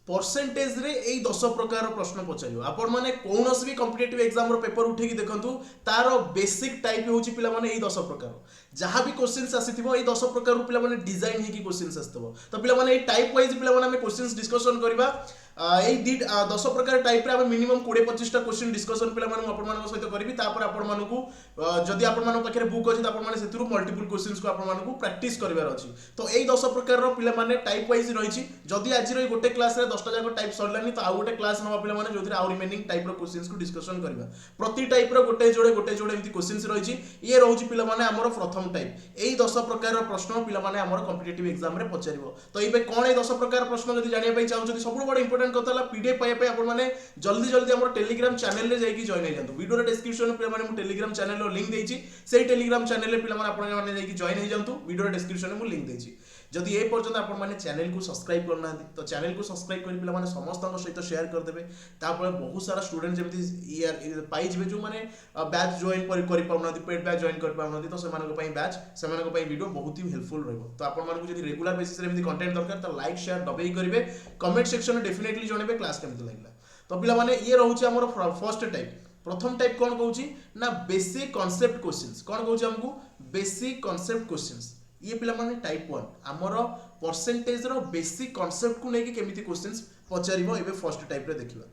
Percentage रे एई 10 प्रकार प्रश्न पचारियो आपण माने कोनोस भी कॉम्पिटिटिव एग्जाम रो पेपर उठे की देखंतु तार बेसिक टाइप होची पिला माने एई 10 प्रकार जहां भी क्वेश्चंस आसीथिबो एई 10 प्रकार रो पिला माने डिजाइन हे की क्वेश्चंस आस्तबो तो पिला माने एई टाइप वाइज पिला माने हम क्वेश्चंस डिस्कशन करबा एई 10 प्रकार टाइप रे हम मिनिमम 20-25 टा क्वेश्चन डिस्कशन पिला माने आपण मानको सहित करबी तापर आपण मानको जदि आपण मानको पाखरे बुक अछि त आपण माने सेतिरु मल्टीपल क्वेश्चंस को आपण मानको प्रैक्टिस करबार अछि तो एई 10 प्रकार रो पिला माने टाइप वाइज रहिछि जदि आज रो गोटे क्लास रे 10 टा जाको टाइप सरलानी तो आउ गोटे क्लास नवा पिला माने जोथिरे आउ रिमेनिंग टाइप रो क्वेश्चंस को डिस्कशन करबा प्रति टाइप रो गोटे जोड़े एमती क्वेश्चंस रहिछि ये रहउछि पिला माने हमर प्रथम टाइप एई 10 प्रकार रो प्रश्न पिला माने हमर कॉम्पिटिटिव एग्जाम रे पचारिबो तो एबे कोन एई 10 प्रकार प्रश्न जदि जानिया पई चाहौ जदि सबु बड़ इंपोर्टेंट कथा ला पीडीएफ पाया पे आपण माने जल्दी जल्दी हमर टेलीग्राम चैनल रे जाई कि जॉइन हो जांतु वीडियो रे डिस्क्रिप्शन पे माने मु टेलीग्राम चैनल रो लिंक देइछि सेही टेलीग्राम चैनल रे पिला माने आपण माने जाई कि जॉइन हो जांतु वीडियो रे डिस्क्रिप्शन में मु लिंक देइछि जदि ए पर्यंत आपण माने चैनल को सब्सक्राइब करना तो चैनल को सब्सक्राइब करी पिला माने समस्त सहित शेयर कर देबे तापर बहुत सारा स्टूडेंट जेमति ईयर पाई जिवे जो माने बैच जॉइन करि पाउनादी पेड बैच जॉइन कर पाउनादी तो सेमानक पई बैच सेमानक पई वीडियो बहुत ही हेल्पफुल रहबो तो आपण मानको जदि रेगुलर बेसिस रे एमति कंटेंट दरकार तो लाइक शेयर दबेई करिवे कमेंट सेक्शन में डेफिनेटली जणेबे क्लास केमति लागला तो पिला माने ये रहउछि हमर फर्स्ट टाइप प्रथम टाइप कोन कहउछि ना बेसिक कांसेप्ट क्वेश्चंस कोन कहउछि हमकु बेसिक कांसेप्ट क्वेश्चंस ये पिला माने टाइप 1 हमर परसेंटेज रो बेसिक कांसेप्ट को लेके केमिति क्वेश्चंस पचारिबो एबे फर्स्ट टाइप रे देखिबा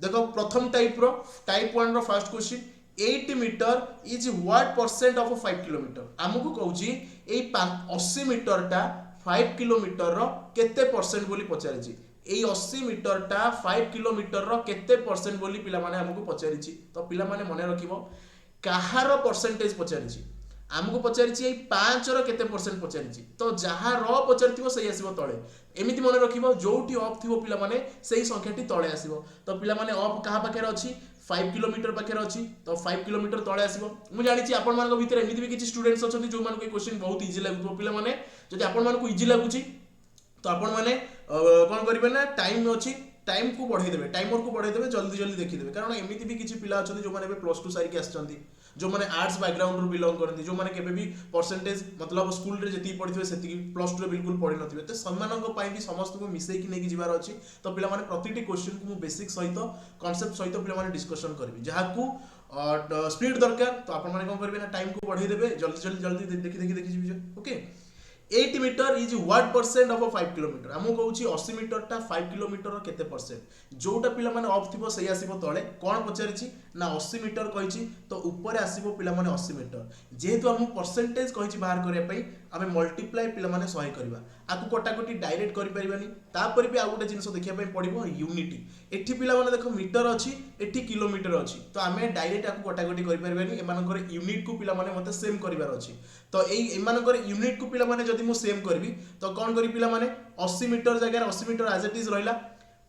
देखो प्रथम टाइप 1 रो first question 8 metre is what percent of 5 kilometre हमकु कहउछि ए 80 मीटर टा 5 किलोमीटर रो केते परसेंट बोली पचारिछि एई 80 मीटर टा 5 किलोमीटर रो केते परसेंट बोली पिला माने हमकु पचारिछि तो पिला माने मने रखिबो काहार परसेंटेज पचारिछि हमको पचारिछि 5 रो केते परसेंट पचारिछि तो जहा रो पचारिथिबो सही आसीबो तळे एमिति मने रखिबो जोठी ऑफ थिबो पिला माने सही संख्याटी तळे आसीबो तो पिला माने ऑफ कहा पाखेर अछि 5 किलोमीटर पाखेर अछि तो 5 किलोमीटर तळे आसीबो मु जानिछि आपण मानको भितर एमिति भी किछि स्टूडेंट्स अछथि जो मानको ए क्वेश्चन बहुत इजी लागुतो पिला माने जदि आपण मानको इजी लागुछि तो आपण माने कोन करिवे ना टाइम अछि टाइम को बढ़ाई देबे टाइमर को बढ़ाई देबे जल्दी जल्दी देखि देबे कारण एमिति भी किछि पिला अछथि जो माने प्लस 2 सारी के आछथि जो माने आर्ट्स बैकग्राउंड रो बिलोंग करथि जो माने केबे भी परसेंटेज मतलब स्कूल रे जति पढिथिबे सेति प्लस 2 रे बिल्कुल पढि नथिबे तो सम्मानक पई भी समस्त को मिसै कि नेकी जिबार अछि तो पिला माने प्रतिटी क्वेश्चन को मु बेसिक सहित कांसेप्ट सहित पिला माने डिस्कशन करबी जहा को स्पीड दरकार तो आपण माने कोन करबे ना टाइम को बढ़ाई देबे जल्दी जल्दी देखि जिबे okay 80 metre is what percent of 5 kilometre हमु कहउछि 80 मीटर टा 5 किलोमीटर रो केते परसेंट जोटा पिला माने ऑफ थिबो सही आसीबो तळे कोन पचारिछि ना 80 मीटर कहिछि तो ऊपर आसीबो पिला माने 80 मीटर जेहेतु हमु परसेंटेज कहिछि बाहर करिया पई हमें मल्टीप्लाई पिला माने 100 करबा आकु कटाकटी डायरेक्ट करि परिबानी तापर भी आ गोटे जिंस देखिया पई पडिबो यूनिटी एठी पिला माने देखो मीटर अछि एठी किलोमीटर अछि तो हमें डायरेक्ट आकु कटाकटी करि परिबानी एमानकर यूनिट को पिला माने मते सेम करिवार अछि तो एई एमानकर यूनिट को पिला माने जदि मु सेम करबी तो कोन करी पिला माने 80 मीटर जगह 80 मीटर एज इट इज रहिला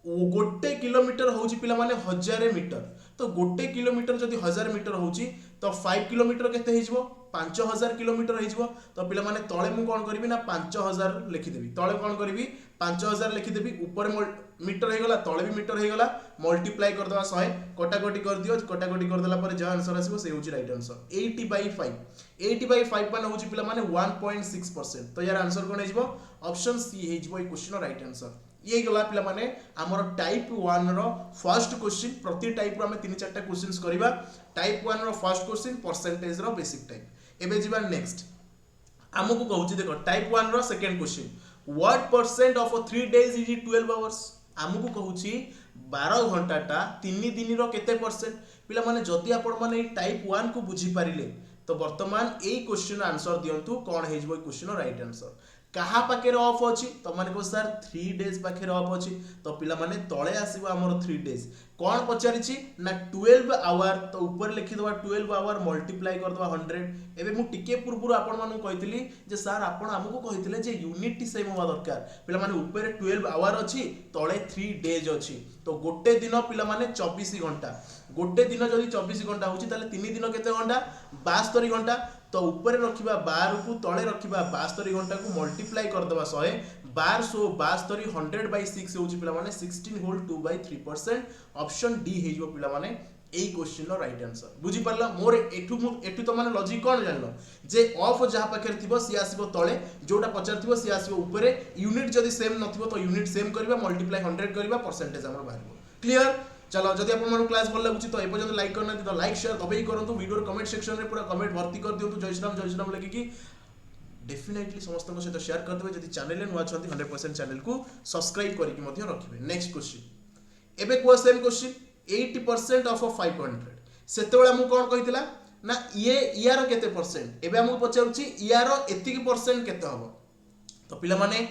गोटे किलोमीटर होउची पिला माने 1000 मीटर तो गोटे किलोमीटर जदि 1000 मीटर होउची तो 5 किलोमीटर केते हिजबो 5000 किलोमीटर हिजबो तो पिला माने तळे मु कोन करबी ना 5000 लिखि देबी तळे कोन करबी 5000 लिखि देबी ऊपर मीटर हे गला तळे भी मीटर हे गला मल्टीप्लाई कर दवा 100 कटाकटी कर दियो कटाकटी कर देला पर जे आंसर आसीबो से होची राइट आंसर 80/5 माने होची पिला माने 1.6% तो यार आंसर कोन हिजबो ऑप्शन सी हिजबो ए क्वेश्चन राइट आंसर ये गला पिला माने हमर टाइप 1 रो फर्स्ट क्वेश्चन प्रति टाइप रो हम 3-4 क्वेश्चंस करिबा टाइप 1 रो फर्स्ट क्वेश्चन परसेंटेज रो बेसिक टाइप एबे जिबा नेक्स्ट हमकु कहउची देखो टाइप 1 रो second question what percent of 3 days is 12 hours हमकु कहउची 12 घंटा टा 3 दिन रो केते परसेंट पिला माने जदी आपण माने टाइप 1 को बुझी पारिले तो वर्तमान ए क्वेश्चन आंसर दियंतु कोन हेजबो क्वेश्चन राइट आंसर कहा पाखे ऑफ अच्छी तो मैंने कह सर 3 डेज पाखे ऑफ अच्छी तो पिला माने तले आसीबो हमर 3 डेज कौन पचारिछि ना 12 आवर तो ऊपर लिखि दवा 12 आवर मल्टीप्लाई कर दवा 100 एबे मु टिके पूर्व आपण मानु कहितली जे सर आपण हमकु कहितले जे यूनिट सेम होवा दरकार पिला माने ऊपर 12 आवर अछि तळे 3 डेज अछि तो गोटे दिन पिला माने 24 घंटा गोटे दिन जदि 24 घंटा होछि ताले 3 दिन केते घंटा 72 घंटा तो ऊपर रखिबा 12 को तळे रखिबा 72 घंटा को मल्टीप्लाई कर दवा 100 1272 100/6 होछि पिला माने 16 होल 2/3% ऑप्शन डी हेजो पिला माने এই क्वेश्चन राइट आंसर बुझी पारला मोर एठू तो माने लॉजिक कोन जानलो जे ऑफ जहा पाखे थिबो सी आसीबो तळे जोटा पचार थिबो सी आसीबो ऊपरे यूनिट जदी सेम नथिबो तो यूनिट सेम करबा मल्टीप्लाई 100 करबा परसेंटेज हमर बाहरबो क्लियर। चलो जदि आपन मन क्लास भल लागुची तो ए पर्यंत लाइक करना तो लाइक शेयर दबेई करंतु वीडियो कमेंट सेक्शन रे पूरा कमेंट भर्ती कर दियंतु जय श्री राम लेखि कि डेफिनेटली समस्त को सहित शेयर कर देबे जदि चैनल नुआ छथि 100% चैनल को सब्सक्राइब करिक मध्य रखिबे। नेक्स्ट क्वेश्चन एबे को सेम क्वेश्चन 80% ऑफ 500 सेतेबेला मु कोन कहितला ना ये यार केते परसेंट एबे हमु पचारुची यार एतिकी परसेंट केते हबो तो पिला माने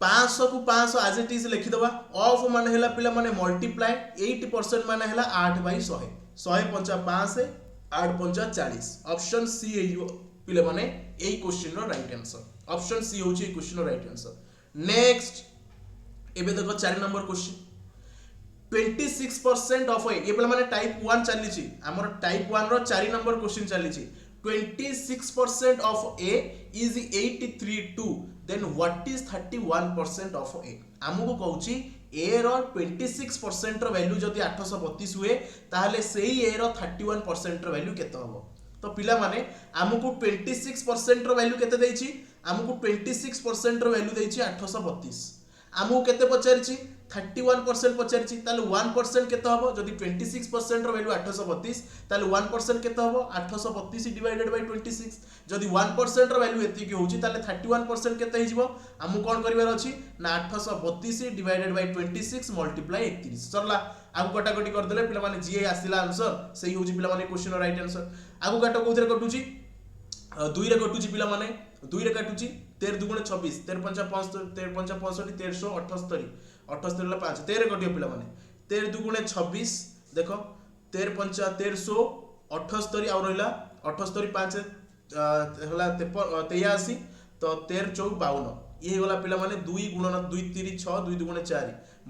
500 को 500 एज इट इज लिखि दबा ऑफ माने हैला पिला माने मल्टीप्लाई 80% माने हैला 8/100 100 पंचा 5 8 पंचा 40 ऑप्शन सी है पिला माने एई क्वेश्चन रो राइट आंसर ऑप्शन सी होची एई क्वेश्चन रो राइट आंसर। नेक्स्ट एबे देखो 4 नंबर क्वेश्चन 26% ऑफ ए ये पिला माने टाइप 1 चली छि हमर टाइप 1 रो 4 नंबर क्वेश्चन चली छि 26% of A is 83 then what is 31% of A हमको कहूची ए रो 26% रो वैल्यू जदी 832 हुए ताहले सेही ए रो 31% रो वैल्यू केते हबो तो पिला माने हमको 26% रो वैल्यू केते देछि हमको 26% रो वैल्यू देछि 832 हमको केते पचारछि 31% पचारछि ताले 1% केते हबो जदी 26% रो वैल्यू 832 ताले 1% केते हबो 832 डिवाइडेड बाय 26 जदी 1% रो वैल्यू एति की होउछि ताले 31% केते हिजिबो हमु कोन करिवार अछि ना 832 डिवाइडेड बाय 26 मल्टीप्लाई 31 सरला आगु कटाकटी कर देले पिला माने जे आसिला आंसर सही होउछि पिला माने क्वेश्चन राइट आंसर आगु काटो कोथरे कटुछि 2 रे कटुछि पिला माने 2 रे काटुछि 13 दुगुणे 26 13 पंचा 65 13 पंचा 65 1378 78 ला 5 13 कटियो पिला माने 13 दुगुणे 26 देखो 13 पंचा 1378 आ रहला 78 5 हला 83 तो 13 4 52 ये होला पिला माने 2 गुणन 2 3 6 2 दुगुणे 4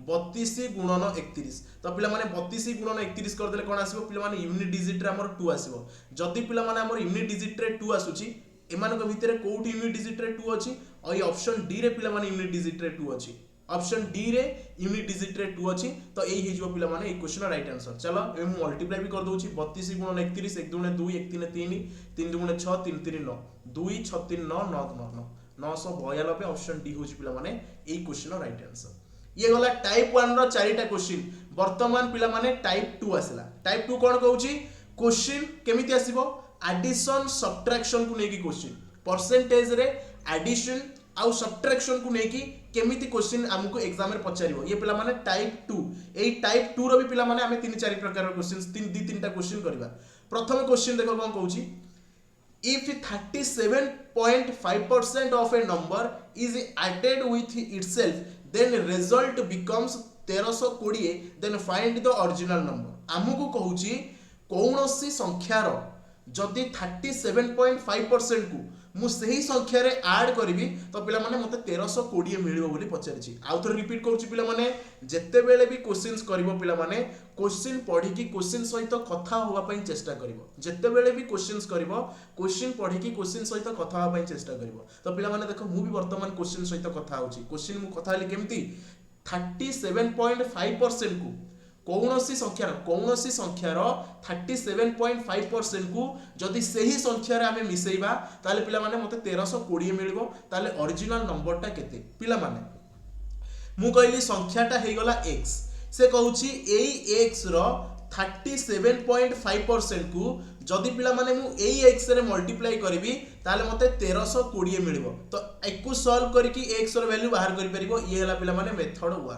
32 गुणन 31 तो पिला माने 32 गुणन 31 कर देले कोन आसीबो पिला माने यूनिट डिजिट रे हमर 2 आसीबो जदी पिला माने हमर यूनिट डिजिट रे 2 आसुची एमान को भितरे कोठी यूनिट डिजिट रे 2 अछि और ये ऑप्शन डी रे पिला माने यूनिट डिजिट रे 2 अछि ऑप्शन डी रे यूनिट डिजिट रे 2 अछि तो एही हिजो पिला माने ए क्वेश्चन राइट आंसर। चलो ए मल्टीप्लाई भी कर दोछि 32 गुणन 31 1 दुने 2 1 3 3 3 दुने 6 3 3 9 2 6 3 9 9 9 992 ऑप्शन डी होछि पिला माने ए क्वेश्चन राइट आंसर। ये गला टाइप 1 रो चारिटा क्वेश्चन वर्तमान पिला माने टाइप 2 आसिला टाइप 2 कोन कहउछि क्वेश्चन केमिति आसीबो एडिशन सब्ट्रैक्शन को नेकी क्वेश्चन परसेंटेज रे एडिशन आउ सब्ट्रैक्शन को नेकी केमिति क्वेश्चन हमको एग्जाम रे पचारिबो ये पिला माने टाइप 2 एई टाइप 2 रो भी पिला माने हमें 3-4 प्रकार रो क्वेश्चन 3-3टा क्वेश्चन करबा। प्रथम क्वेश्चन देखो कोन कहउछि if 37.5% of a number is added with itself then result becomes 1320 then find the original number हमको कहउछि कोनोसी संख्यार जदि 37.5% को मु सही संख्या रे ऐड करबी तो पिला माने मते 1320 मिलिबो बोली पचारिछि आउ थोर रिपीट करूछि पिला माने जत्ते बेले भी क्वेश्चंस करबो पिला माने क्वेश्चन पढी की क्वेश्चन सहित कथा होबा पई चेष्टा करबो जत्ते बेले भी क्वेश्चंस करबो क्वेश्चन पढी की क्वेश्चन सहित कथा होबा पई चेष्टा करबो तो पिला माने देखो मु भी वर्तमान क्वेश्चन सहित कथा होछि क्वेश्चन मु कथा हली केमती 37.5% को कौनसी संख्यार 37.5% को जदि सही संख्या रे हमें मिसेइबा ताले पिला माने मते 1320 मिलिबो ताले ओरिजिनल नंबरटा केते पिला माने मु कहली संख्याटा हे गला x से कहूची एई x रो 37.5% को जदि पिला माने मु एई x रे मल्टीप्लाई करबी ताले मते 1320 मिलिबो तो एकु सॉल्व करके x रो वैल्यू बाहर करि परिबो ये हला पिला माने मेथड 1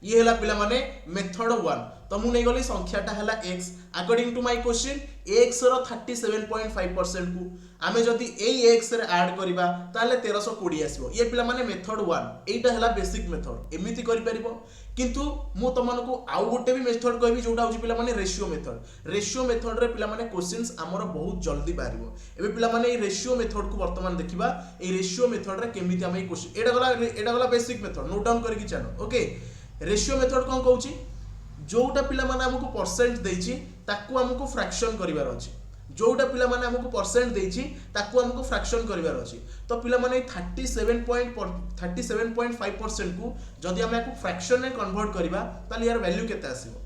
ये हला पिला माने मेथड 1 तो मु नै गली संख्याटा हला x according to my question x रो 37.5% को आमे जदी एई x रे ऐड करबा ताले 1320 आसीबो ये पिला माने मेथड 1 एटा हला बेसिक मेथड एमिति करि परिबो किंतु मु तमन को आउ गोटे भी मेथड कहबी जोटा होची पिला माने रेशियो मेथड रे पिला माने क्वेश्चंस हमर बहुत जल्दी बारिबो एबे पिला माने ए रेशियो मेथड को वर्तमान देखिबा ए रेशियो मेथड रे केमिति हम ए क्वेश्चन एटा गला बेसिक मेथड नोट डाउन करके चलो ओके रेशियो मेथड कोन कहूची जोटा पिला माने हमको परसेंट देछि ताकू हमको फ्रैक्शन करिवार अछि जोटा पिला माने हमको परसेंट देछि ताकू हमको फ्रैक्शन करिवार अछि तो पिला माने 37.5% को जदि हम याकू फ्रैक्शन रे कन्वर्ट करिबा ताले यार वैल्यू केते आसीबो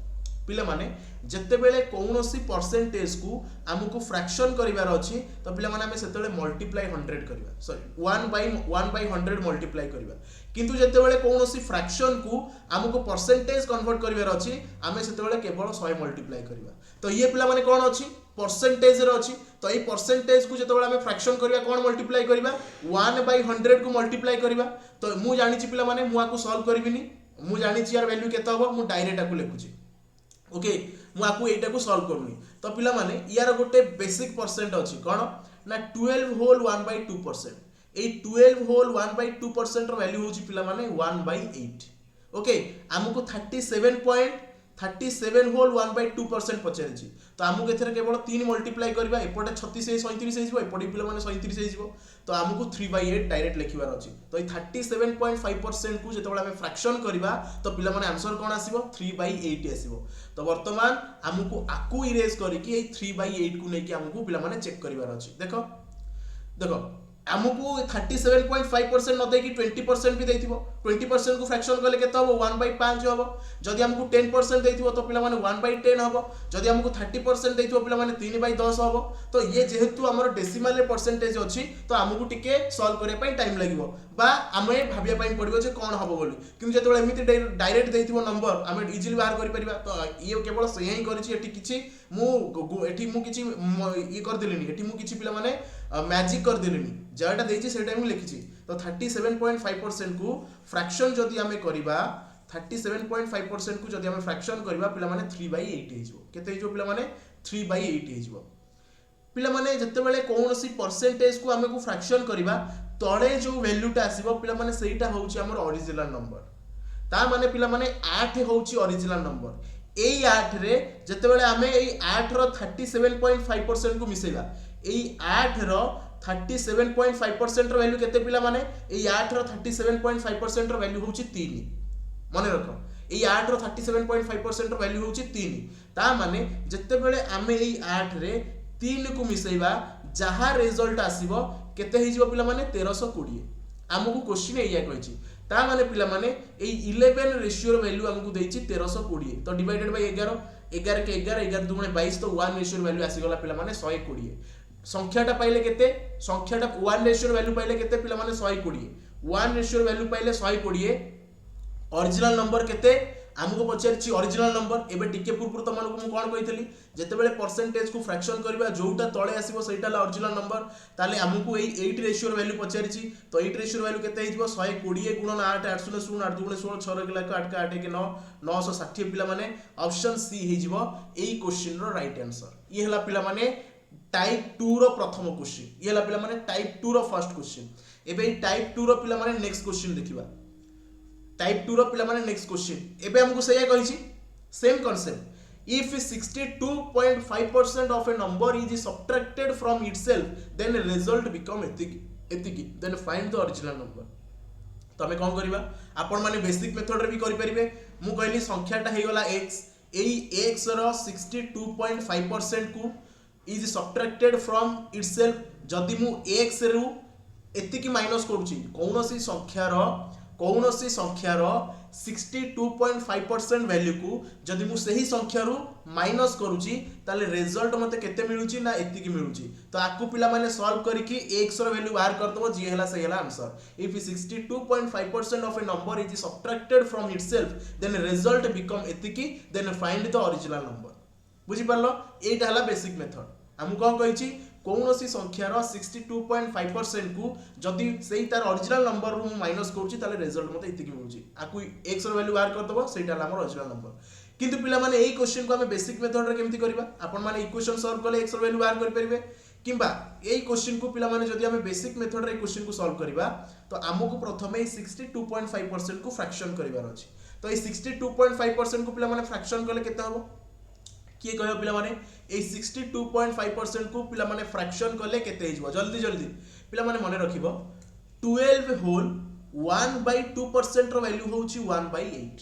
पिला माने जेतेबेले कौनसी परसेंटेज को आमको फ्रैक्शन करिवार अछि तो पिला माने हमें सेतेबेले मल्टीप्लाई 100 करबा सॉरी 1/100 मल्टीप्लाई करबा किंतु जेतेबेले कौनसी फ्रैक्शन को आमको परसेंटेज कन्वर्ट करिवार अछि हमें सेतेबेले केवल 100 मल्टीप्लाई करबा तो ये पिला माने कोन अछि परसेंटेज रे अछि तो ये परसेंटेज को जेतेबेले हमें फ्रैक्शन करबा कोन मल्टीप्लाई करबा 1/100 को मल्टीप्लाई करबा तो मु जानि छि पिला माने मु आकु सॉल्व करबिनी मु जानि छि यार वैल्यू केते हबो मु डायरेक्ट आकु लिखुछि ओके मु आकु एटा को सॉल्व करनी तो पिला माने यार गोटे बेसिक परसेंट अछि कोन ना 12 होल 1/2% ए 12 होल 1/2% रो वैल्यू होछि पिला माने 1/8 ओके हमको 37 होल 1/2% पचारिछि तो हमको एथरे केवल 3 मल्टीप्लाई करबा एपटे 36 37 हे जिवो एपटे पिला माने 37 हे जिवो तो हमको 3/8 डायरेक्ट लिखिबार अछि तो ए 37.5% को जेतबेला हमें फ्रैक्शन करबा तो पिला माने आंसर कोन आसीबो 3/8 आसीबो तो वर्तमान हमको आकु इरेज करिकि ए 3/8 को नेकी हमको पिला माने चेक करबार अछि देखो देखो हमको 37.5% न देकी 20% भी देथिबो 20% को फ्रैक्शन करले केते हबो 1/5 हबो जदि हमको 10% देथिबो तो पिला माने 1/10 हबो जदि हमको 30% देथिबो पिला माने 3/10 हबो तो ये जेहेतु हमर डेसिमल रे परसेंटेज अछि तो हमको टिके सॉल्व करे पई टाइम लागिवो बा हमें भाबिया पई पड़िबो जे कोन हबो बोली किंतु जेतबेले एमिति डायरेक्ट देथिबो नंबर हमें इजीली बाहर करि परिबा तो ये केवल से ही करिछि एठी किछि मु किछि ये कर देलिनी एठी मु किछि पिला माने मैजिक कर देलिनी जेटा देछि सेटा मु लिखिछि तो 37.5% को फ्रैक्शन जदि हमें करिबा 37.5% को जदि हमें फ्रैक्शन करिबा पिला माने 3/8 हे जिवो केते हे जिवो पिला माने 3/8 हे जिवो पिला माने जत्तेबेले कोनोसी परसेंटेज को हमें को फ्रैक्शन करिबा तळे जो वैल्यूटा आसीबो पिला माने सेटा होउची हमर ओरिजिनल नंबर ता माने पिला माने 8 होउची ओरिजिनल नंबर एई 8 रे जत्तेबेले हमें एई 8 रो 37.5% को मिसेबा एई 8 रो 37.5% रो वैल्यू केते पिला माने एई 8 रो 37.5% रो वैल्यू होउची 3 माने रखो एई 8 रो 37.5% रो वैल्यू होउची 3 ता माने जत्तेबेले हमें एई 8 रे 3 को मिसेबा जहा रिजल्ट आसीबो केते हे जिवो पिला माने 1320 हमकु क्वेश्चन एया कहिछि ता माने पिला माने एई 11 रेशियो रो वैल्यू हमकु देछि 1320 तो डिवाइडेड बाय 11 11 के 11 11 दुगुणे 22 तो 1 रेशियो रो वैल्यू आसी गला पिला माने 120 संख्याटा पाइले केते संख्याटा 1 रेशियो रो वैल्यू पाइले केते पिला माने 120 1 रेशियो रो वैल्यू पाइले 120 ओरिजिनल नंबर केते हमको पचारछि ओरिजिनल नंबर एबे टिके पूर्व तमन को कोन कहितली जेतेबेले परसेंटेज को फ्रैक्शन करबा जोटा तळे आसीबो सेटा ला ओरिजिनल नंबर ताले हमको एई 8 रेशियो रो वैल्यू पचारछि तो 8 रेशियो रो वैल्यू केते हिजबो 120 गुणन 8 8 0 0 8 2 16 6 के लाख 8 का 8 के 9 960 पिला माने ऑप्शन सी हिजबो एई क्वेश्चन रो राइट आंसर ये हला पिला माने टाइप 2 रो प्रथम क्वेश्चन ये हला पिला माने टाइप 2 रो फर्स्ट क्वेश्चन एबे टाइप 2 रो पिला माने नेक्स्ट क्वेश्चन देखिबा टाइप 2 रो पिला माने नेक्स्ट क्वेश्चन एबे हमको सही कहिछि same concept if 62.5% of a number is subtracted from itself then result become एतिकी then find the original number तो हमें कोन करबा आपण माने बेसिक मेथड रे भी करि परिबे मु कहली संख्याटा हे गला x एई x रो 62.5% को इज सब्ट्रैक्टेड फ्रॉम इटसेल्फ जदि मु x रू एतिकी माइनस करूची कौनसी संख्यार 62.5% वैल्यू को जदि मु सही संख्या रू माइनस करूची ताले रिजल्ट मते केते मिलुची ना एतिकी मिलुची तो आकु पिला माने सॉल्व करिकि x रो वैल्यू बाहर करतबो जी हला सही हला answer if 62.5% of a number is subtracted from itself then result become एतिकी then find the original number बुझी पारलो एटा हला बेसिक मेथड हम कोन कहिची कौनसी संख्यार 62.5% को जदि सेही तार ओरिजिनल नंबर रू माइनस करूची ताले रिजल्ट मते इतिकी मिलुची आकु x रो वैल्यू बाहर करतबो सेटा हमर ओरिजिनल नंबर किंतु पिला माने एही क्वेश्चन को हमें बेसिक मेथड रे केमति करबा आपण माने इक्वेशन सॉल्व करले x रो वैल्यू बाहर कर परिबे किंबा एही क्वेश्चन को पिला माने जदि हमें बेसिक मेथड रे क्वेश्चन को सॉल्व करबा तो हमको प्रथमे 62.5% को फ्रैक्शन करबार अछि तो ए 62.5% को पिला माने फ्रैक्शन करले केते हबो किए कहियो पिला माने ए 62.5% को पिला माने फ्रैक्शन करले केते हिजबो जल्दी जल्दी पिला माने मने रखिबो 12 होल 1/2% रो वैल्यू होउची 1/8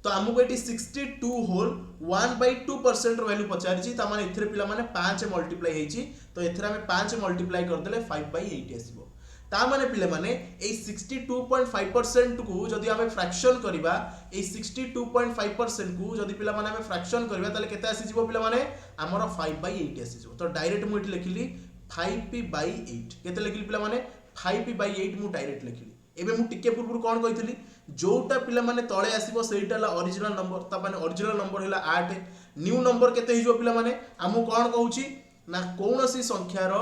तो हमको एटी 62 होल 1/2% रो वैल्यू पचारिची त माने इथरे पिला माने 5 मल्टीप्लाई हेची तो एथरे हमें 5 मल्टीप्लाई कर देले 5/8 आसीबो ता माने पिले माने ए 62.5% को जदि आमे फ्रैक्शन करिबा ए 62.5% को जदि पिला माने आमे फ्रैक्शन करिबा ताले केते आसी जिवो पिला माने हमर 5/8 आसी जिवो। तो डायरेक्ट मु एठी लिखिली 5p/8 केते लिखिली पिला माने 5p/8 मु डायरेक्ट लिखिली। एबे मु टिके पूर्व कोन कहितली जोटा पिला माने तळे आसीबो सेटा ला ओरिजिनल नंबर ता माने ओरिजिनल नंबर हैला 8 न्यू नंबर केते हिजो पिला माने हमु कोन कहूची ना कोनोसी संख्यार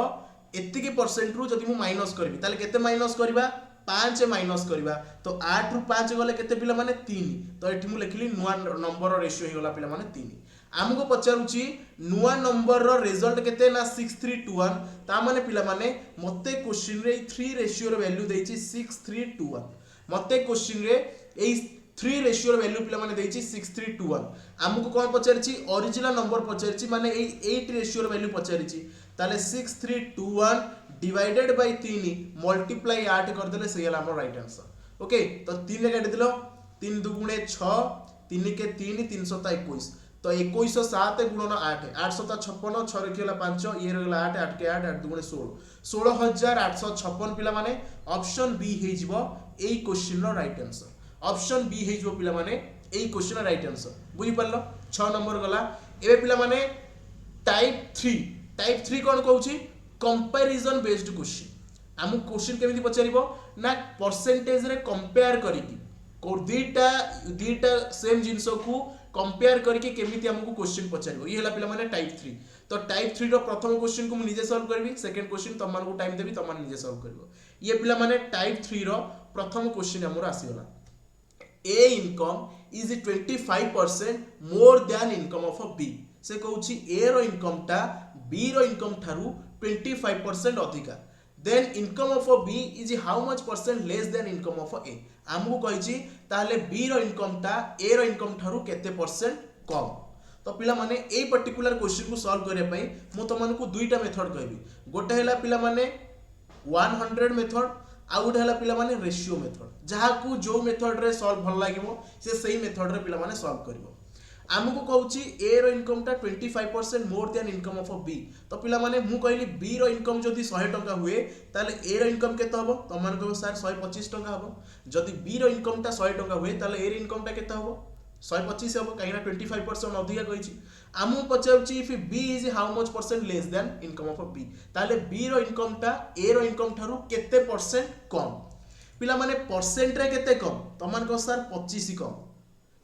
एतिकी परसेंट रु जदि मु माइनस करबी ताले केते माइनस करबा 5 माइनस करबा तो 8 रु 5 गले केते पिला माने 3 तो एठी मु लिखिली नुवा नंबर रेशियो हे गला पिला माने 3 आमको पचारुची नुआ नंबर रो रिजल्ट केते ना 6321 ता माने पिला माने मते क्वेश्चन रे 3 रेशियो रो वैल्यू देछि 6321 मते क्वेश्चन रे ए 3 रेशियो रो वैल्यू पिला माने देछि 6321 आमको कोन पचारछि ओरिजिनल नंबर पचारछि माने ए 8 रेशियो रो वैल्यू पचारछि ताले 6321 डिवाइडेड बाय 3 मल्टीप्लाई 8 कर देले से हला हमर राइट आंसर। ओके तो 3 रे काटि दिलो 3 दुगुणे 6 3 के 3 321 तो 21 7 गुणन 8 856 6 रे केला 5 ये रहला 8 8 के 8 8 दुगुणे 16 16856 पिला माने ऑप्शन बी हे जिवो एई क्वेश्चन रो राइट आंसर। ऑप्शन बी हे जिवो पिला माने एई क्वेश्चन रो राइट आंसर बुझि परलो 6 नंबर गला। एबे पिला माने टाइप 3 कोन कहूची कंपैरिजन बेस्ड क्वेश्चन आमु क्वेश्चन केमिति पचारिबो ना परसेंटेज रे कंपेयर करिकि को दीटा सेम जिंसो को कंपेयर करके केमिति हमको क्वेश्चन पचारिबो ये हला पिला माने टाइप 3। तो टाइप 3 रो प्रथम क्वेश्चन को मु निजे सॉल्व करबी सेकंड क्वेश्चन तम मान को टाइम देबी तम मान निजे सॉल्व करबो। ये पिला माने टाइप 3 रो प्रथम क्वेश्चन हमर आसी गला A income is 25% more than income of a B से कहूची ए रो इनकम टा बी रो इनकम थारु 25% अधिका than income of a B is how much percent less than income of A आमको कहिची ताले बी रो इनकम टा ए रो इनकम थारु केते परसेंट कम। तो पिला माने ए पर्टिकुलर क्वेश्चन को सॉल्व करे पई मु त मानकु दुईटा मेथड कहबी गोटे हैला पिला माने 100 मेथड आ गोटे हैला पिला माने रेशियो मेथड जहा को जो मेथड रे सॉल्व भल लागिवो से सही मेथड रे पिला माने सॉल्व करिवो। आमको कहूची ए रो इनकम टा 25% more than income of B तो पिला माने मु कहली बी रो इनकम जदी 100 टका हुए ताले ए रो इनकम केते हबो तो मान कहबो सर 125 टका हबो जदी बी रो इनकम टा 100 टका हुए ताले ए रो इनकम टा केते हबो 125 हबो काहेना 25% अधिका कहिची। आमु पचाउची if B is how much percent less than income of B ताले बी रो इनकम टा ए रो इनकम थारु केते परसेंट कम पिला माने परसेंट रे केते कम तो मान कहबो सर 25 कम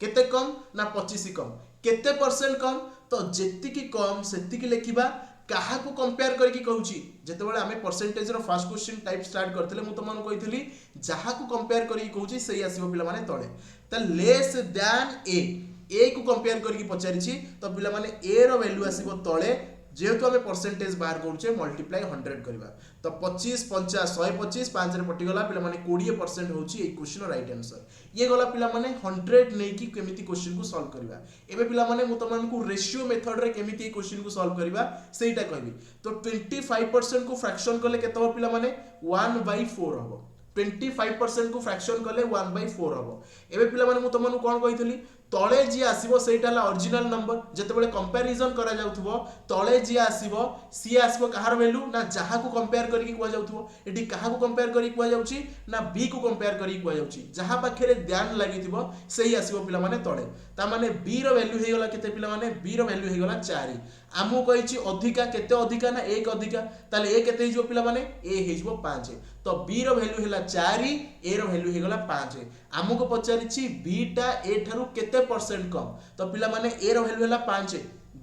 केते कम ना 25 कम केते परसेंट कम तो जेतिकी कम सेतिकी लेखिबा काहा को कंपेयर करके कहूची जेते बेले हमें परसेंटेज रो फर्स्ट क्वेश्चन टाइप स्टार्ट करथिले मु तमन कहितली जहा को कंपेयर करके कहूची सही आसीबो पिला माने तळे त लेस देन ए को कंपेयर करके पचारिछि तो पिला माने ए रो वैल्यू आसीबो तळे जेहेतु हमें परसेंटेज बाहर करूचे मल्टीप्लाई 100 करबा तो 25 50 125 5 रे पटी गला पिला माने 20% होची ए क्वेश्चन राइट आंसर। ये गला पिला माने 100 नै कि केमिति क्वेश्चन को सॉल्व करबा एबे पिला माने मु तमन को रेशियो मेथड रे केमिति ए क्वेश्चन को सॉल्व करबा सेटा कहबी। तो 25% को फ्रैक्शन करले केते हो पिला माने 1/4 हबो 25% को फ्रैक्शन करले 1/4 हबो। एबे पिला माने मु तमन कोन कहितली तळे जी आसीबो सेटा ओरिजिनल नंबर जते बेले कंपैरिजन करा जाउथबो तळे जी आसीबो सी आसीबो कहार वैल्यू ना जहा को कंपेयर करके कुआ जाउथबो एटी कहा को कंपेयर करके कुआ जाउची ना बी को कंपेयर करके कुआ जाउची जहा पाखरे ध्यान लागिथिबो सही आसीबो पिला माने तळे ता माने बी रो वैल्यू हे गला केते पिला माने बी रो वैल्यू हे गला 4 आमु कहिची अधिका केते अधिका ना 1 अधिका ताले ए केते हिजो पिला माने ए हिजो 5 तो बी रो वैल्यू हेला 4 ए रो वैल्यू हे गला 5 आमु को पचारिची बी टा ए थारु केते परसेंट कम तो पिला माने ए रो वैल्यू हेला 5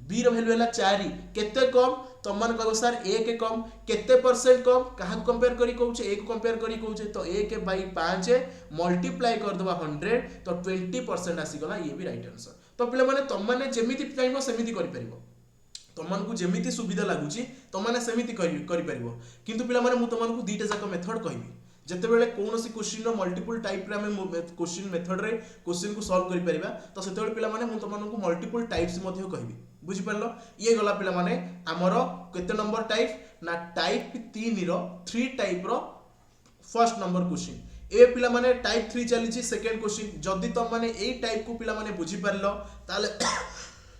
बी रो वैल्यू हेला 4 केते कम तो मन कहबो सर ए के कम केते परसेंट कम काहा को कंपेयर करी कहउचे ए को कंपेयर करी कहउचे तो ए के बाई 5 मल्टीप्लाई कर दबा 100 तो 20% आसी गला ये भी राइट आंसर। तो पिला माने तम माने जेमिति चाहिबो सेमिति करि परिबो तमन को जेमिति सुविधा लागुची तमाने सेमिति करि परिबो किंतु पिला माने मु तमन को दीटा जाक मेथड कहबी जते बेले कोनोसी क्वेश्चन रो मल्टीपल टाइप रे हम क्वेश्चन मेथड रे क्वेश्चन को सॉल्व करि परिबा तो सेते बेले पिला माने मु तमन को मल्टीपल टाइप्स मध्ये कहबी बुझि परलो। ये गला पिला माने हमरो केते नंबर टाइप ना टाइप 3 रो 3 type row first number question ए पिला माने टाइप 3 चली छी सेकंड क्वेश्चन जदी तम माने ए टाइप को पिला माने बुझि परलो ताले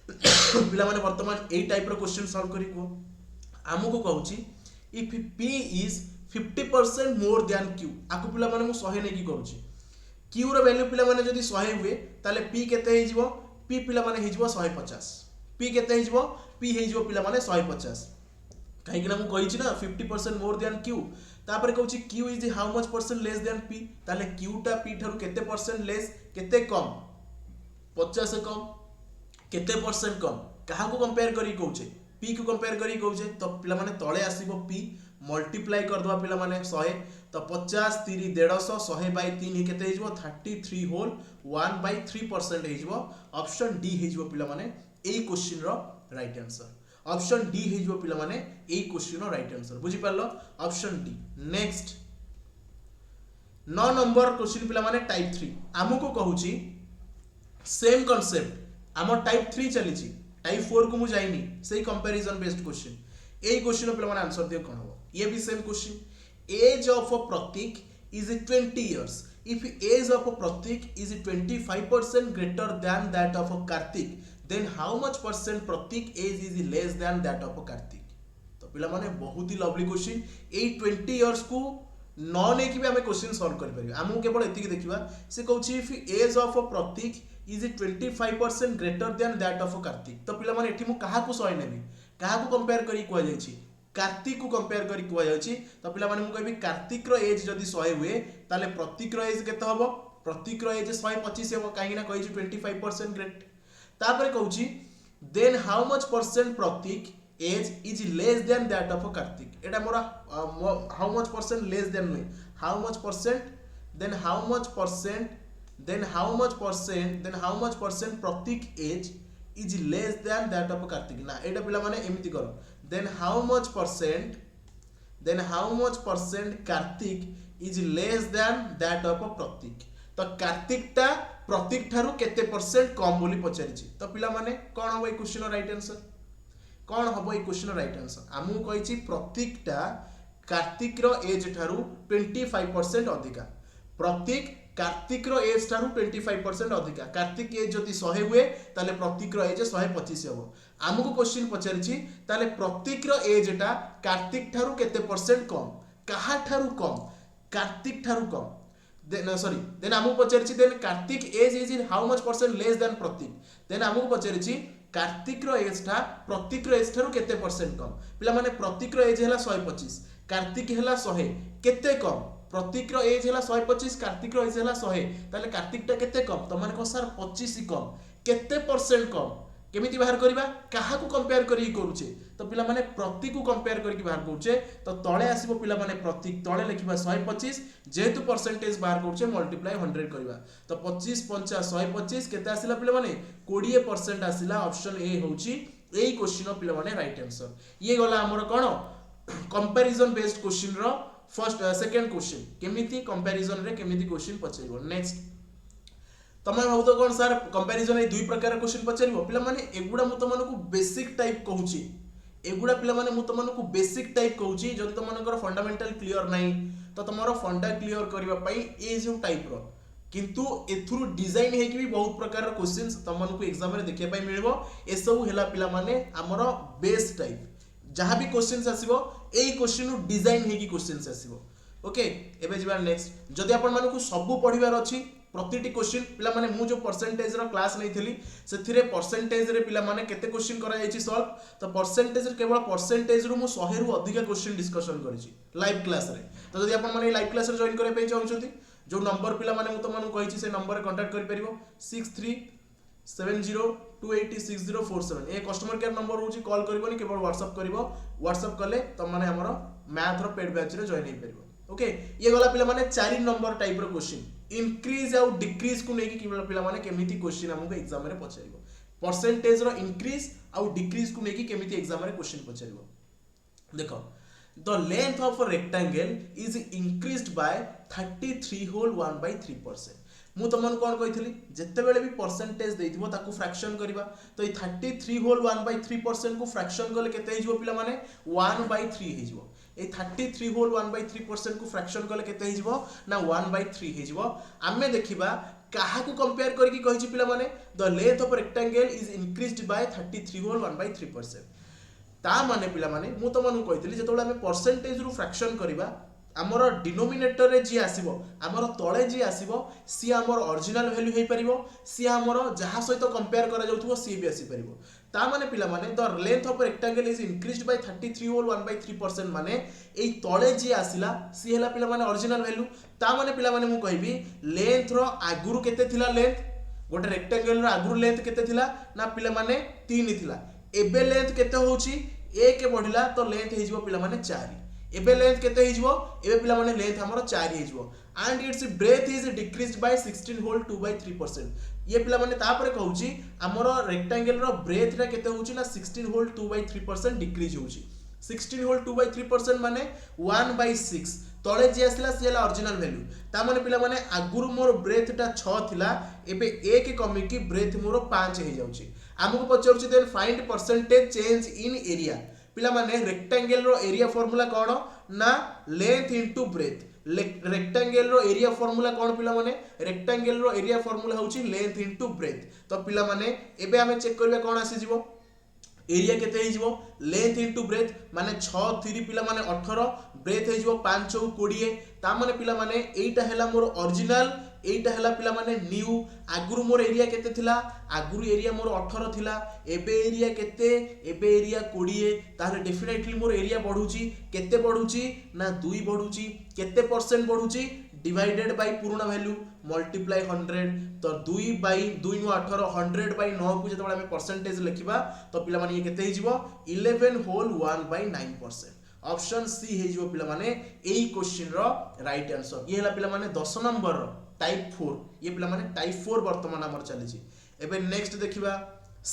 पिला माने वर्तमान ए टाइप रो क्वेश्चन सॉल्व करी को आमको कहूची if p is 50% more than Q आकु पिला माने मु 100 नेकी करूची क्यू रो वैल्यू पिला माने जदी 100 हुए ताले पी केते हे जिवो पी पिला माने हे जिवो 150 पी केते हे जिवो पी हे जिवो पिला माने 150 कहीं कि ना मु कहिची ना 50% मोर दैन क्यू तापर कहूची Q is how much percent less than P ताले क्यू टा पी थारु केते परसेंट लेस केते कम 50 कम केते परसेंट कम कहा को कंपेयर करी कहूचे पी को कंपेयर करी कहूचे तो पिला माने तळे आसीबो पी मल्टीप्लाई कर दवा पिला माने 100 तो 50 3 150 100 बाय 3 केते हे जिवो 33 होल 1/3% हे जिवो ऑप्शन डी हे जिवो पिला माने एई क्वेश्चन रो राइट आंसर ऑप्शन डी हे जिवो पिला माने एई क्वेश्चन रो राइट आंसर बुझी पारलो option D next 9 number question पिला माने टाइप 3 हमको कहूची सेम कांसेप्ट आम टाइप 3 चली टाइप 4 को मु जाइनी सेही कंपैरिजन बेस्ड क्वेश्चन एई क्वेश्चन पिला माने आंसर दियो कोन हो ये भी same question age of a Prateek is 20 years if age of a Prateek is 25% greater than that of a Kartik then how much percent Prateek age is less than that of a Kartik तो पिला माने बहुत ही लवली क्वेश्चन एई 20 इयर्स को न ने कि भी हमें क्वेश्चन सॉल्व कर परिबा हमहु केवल एतिकी देखिबा से कहउची if age of a Prateek is 25% greater than that of a Kartik तो पिला माने एठी मु कहा को सॉय नेबी कहा को कंपेयर करी कुआ जायछि कार्तिक को कंपेयर करी कुआ जायछि तो पिला माने मु कहबी कार्तिक रो एज जदी 100 हुए ताले प्रतीक रो एज केते हबो प्रतीक रो एज 125 हेबो काहे ना कहिछि 25% ग्रेट तापर कहउछि then how much percent Prateek age is less than that of a Kartik एटा मोरा how much percent less than नुई how much percent than how much percent than how much percent than how much percent Prateek age is less than that of a Kartik ना एटा पिला माने एमिति करो then how much percent Kartik is less than that of a Prateek तो कार्तिक ता प्रतीक ठारू केते परसेंट कम बोली पचारिछि तो पिला माने कोन हो ए क्वेश्चन रो राइट आंसर कोन हो ए क्वेश्चन रो राइट आंसर आमु कहिछि प्रतीक ता कार्तिक रो एज ठारू 25% अधिका प्रतीक कार्तिक रो एज ठारू 25% अधिका कार्तिक एज जति 100 हुए ताले प्रतीक रो एज 125 हबो आमको क्वेश्चन पचारिछि ताले प्रतीक रो एज टा कार्तिक ठारू केते परसेंट कम कहा ठारू कम कार्तिक ठारू कम देन सॉरी देन आमको पचारिछि then Kartik age is how much percent less than Prateek then आमको पचारिछि कार्तिक रो एज टा प्रतीक रो एज ठारू केते परसेंट कम पिला माने प्रतीक रो एज हला 125 कार्तिक हला 100 केते कम प्रतीक रो एज हला 125 कार्तिक रो एज हला 100 ताले कार्तिक टा केते कम तो माने को सर 25 कम केते परसेंट कम केमिति बाहर करिबा काहा को कंपेयर करी करूचे तो पिला माने प्रतीक को कंपेयर करी बाहर करूचे तो तळे आसीबो पिला माने प्रतीक तळे लिखिबा 125 जेतु परसेंटेज बाहर करूचे मल्टीप्लाई 100 करिबा तो 25 50 125 केते आसिला पिला माने 20% आसिला ऑप्शन ए होउची एई क्वेश्चन पिला माने राइट आंसर ये गला हमर कोन comparison based question row first second question केमिति कंपैरिजन रे केमिति क्वेश्चन पचैबो नेक्स्ट तमे भाबतो कोन सर कंपैरिजन ए दुई प्रकार क्वेश्चन पचैबो पिला माने एगुडा मु तमनको बेसिक टाइप कहूची एगुडा पिला माने मु तमनको बेसिक टाइप कहूची जदि तमनकर फंडामेंटल क्लियर नाही तो तमरो फंडा क्लियर करबा पई ए जो टाइप रो किंतु एथुरु डिजाइन हे कि भी बहुत प्रकार क्वेश्चंस तमनको एग्जाम रे देखिया पई मिलबो ए सब हेला पिला माने हमरो बेस टाइप जहां भी क्वेश्चंस आसीबो एई क्वेश्चन नु डिजाइन हे कि क्वेश्चंस आसीबो ओके एबे जिबा नेक्स्ट जदि आपण मानको सब पढिबार अछि प्रतिटी क्वेश्चन पिला माने मु जो परसेंटेज रो क्लास नै थली सेथिरे परसेंटेज रे पिला माने केते क्वेश्चन करा जायछि सॉल्व तो परसेंटेज रे केवल परसेंटेज रो मु 100 रु अधिक क्वेश्चन डिस्कशन करिछि लाइव क्लास रे तो जदि आपण माने लाइव क्लास रे जॉइन करे पे चाहउछथि जो नंबर पिला माने मु तो मानु कहिछि से नंबर रे कांटेक्ट करि परिबो 6370286047 ए कस्टमर केयर नंबर होछि कॉल करबोनी केवल व्हाट्सएप करबो व्हाट्सएप कले त माने हमरो मैथ रो पेड बैच रे जॉइन हे परिबो ओके ये गला पिला माने 4 नंबर टाइप रो क्वेश्चन इंक्रीज आउ डिक्रीज को नेकी कि पिला माने केमिति क्वेश्चन हमको एग्जाम रे पछाइबो परसेंटेज रो इंक्रीज आउ डिक्रीज को नेकी केमिति एग्जाम रे क्वेश्चन पछाइबो देखो the length of a rectangle is increased by 33 whole 1/3% मु तमन कोन कहितली जत्ते बेले भी परसेंटेज देइथिबो ताकू फ्रैक्शन करबा तो ई 33 होल 1/3% को फ्रैक्शन करले केते हिजबो पिला माने 1/3 हिजबो ए 33 होल 1/3% को फ्रैक्शन करले केते हिजबो ना 1/3 हिजबो आमे देखिबा काहा को कंपेयर करके कहिछि पिला माने the length of rectangle is increased by 33 whole 1/3% ता माने पिला माने मु तमन कहितली जेतोला हमें परसेंटेज रु फ्रैक्शन करबा आमर डिनोमिनेटर रे जी आसीबो आमर तळे जी आसीबो सी आमर ओरिजिनल वैल्यू हे परिबो सी आमर जहा सहित कंपेयर करा जाउथबो सी भी आसी परिबो ता माने पिला माने the length of rectangle is increased by 33 whole 1/3% माने एई तळे जी आसिला सी हेला पिला माने ओरिजिनल वैल्यू ता माने पिला माने मु कहबी लेंथ रो आगुरु केते थिला लेंथ गोटे रेक्टेंगल रो आगुरु लेंथ केते थिला ना पिला माने 3 थिला एबे लेंथ केते होउची 1 बढ़िला तो लेंथ हे जिवो पिला माने 4 एबे लेंथ केते हे जिवो एबे पिला माने लेंथ हमरो 4 हे जिवो and its breadth is decreased by 16 whole 2/3% ये पिला माने तापरे कहउची हमरो रेक्टेंगल रो ब्रेथ रा केते होउची ना 16 होल 2/3% डिक्रीज होउची 16 होल 2/3% माने 1/6 तळे जे आसला से हला ओरिजिनल वैल्यू ता माने पिला माने आगुरु मोर ब्रेथ टा 6 थिला एबे 1 कमी की ब्रेथ मोर 5 हे जाउची हमको पचारुची then find percentage change in area पिला माने रेक्टेंगल रो एरिया फार्मूला कोन ना लेंथ इनटू ब्रेथ रेक्टेंगल रो एरिया फार्मूला कोन पिला माने रेक्टेंगल रो एरिया फार्मूला होची लेंथ इनटू ब्रेथ तो पिला माने एबे हमें चेक करबा कोन आसी जिवो एरिया केते हे जिवो लेंथ इनटू ब्रेथ माने 6 3 पिला माने 18 ब्रेथ हे जिवो 5 4 20 ता माने पिला माने एटा हैला मोर ओरिजिनल एटा हैला पिला माने न्यू आगुरु मोर एरिया केते थिला आगुरु एरिया मोर 18 थिला एबे एरिया केते एबे एरिया 20 ताले डेफिनेटली मोर एरिया बढ़ुची केते बढ़ुची ना 2 बढ़ुची केते परसेंट बढ़ुची डिवाइडेड बाय पुराना वैल्यू मल्टीप्लाई 100 तो 2 बाय 2 नु 18 100 बाय 9 को जतबे हम परसेंटेज लिखिबा तो पिला माने ये केते हे जिवो 11 होल 1/9% ऑप्शन सी हे जिवो पिला माने एई क्वेश्चन रो राइट आंसर ये हला पिला माने 10 नंबर रो टाइप 4 ये पिला माने टाइप 4 वर्तमान हमर चली छी एबे नेक्स्ट देखिबा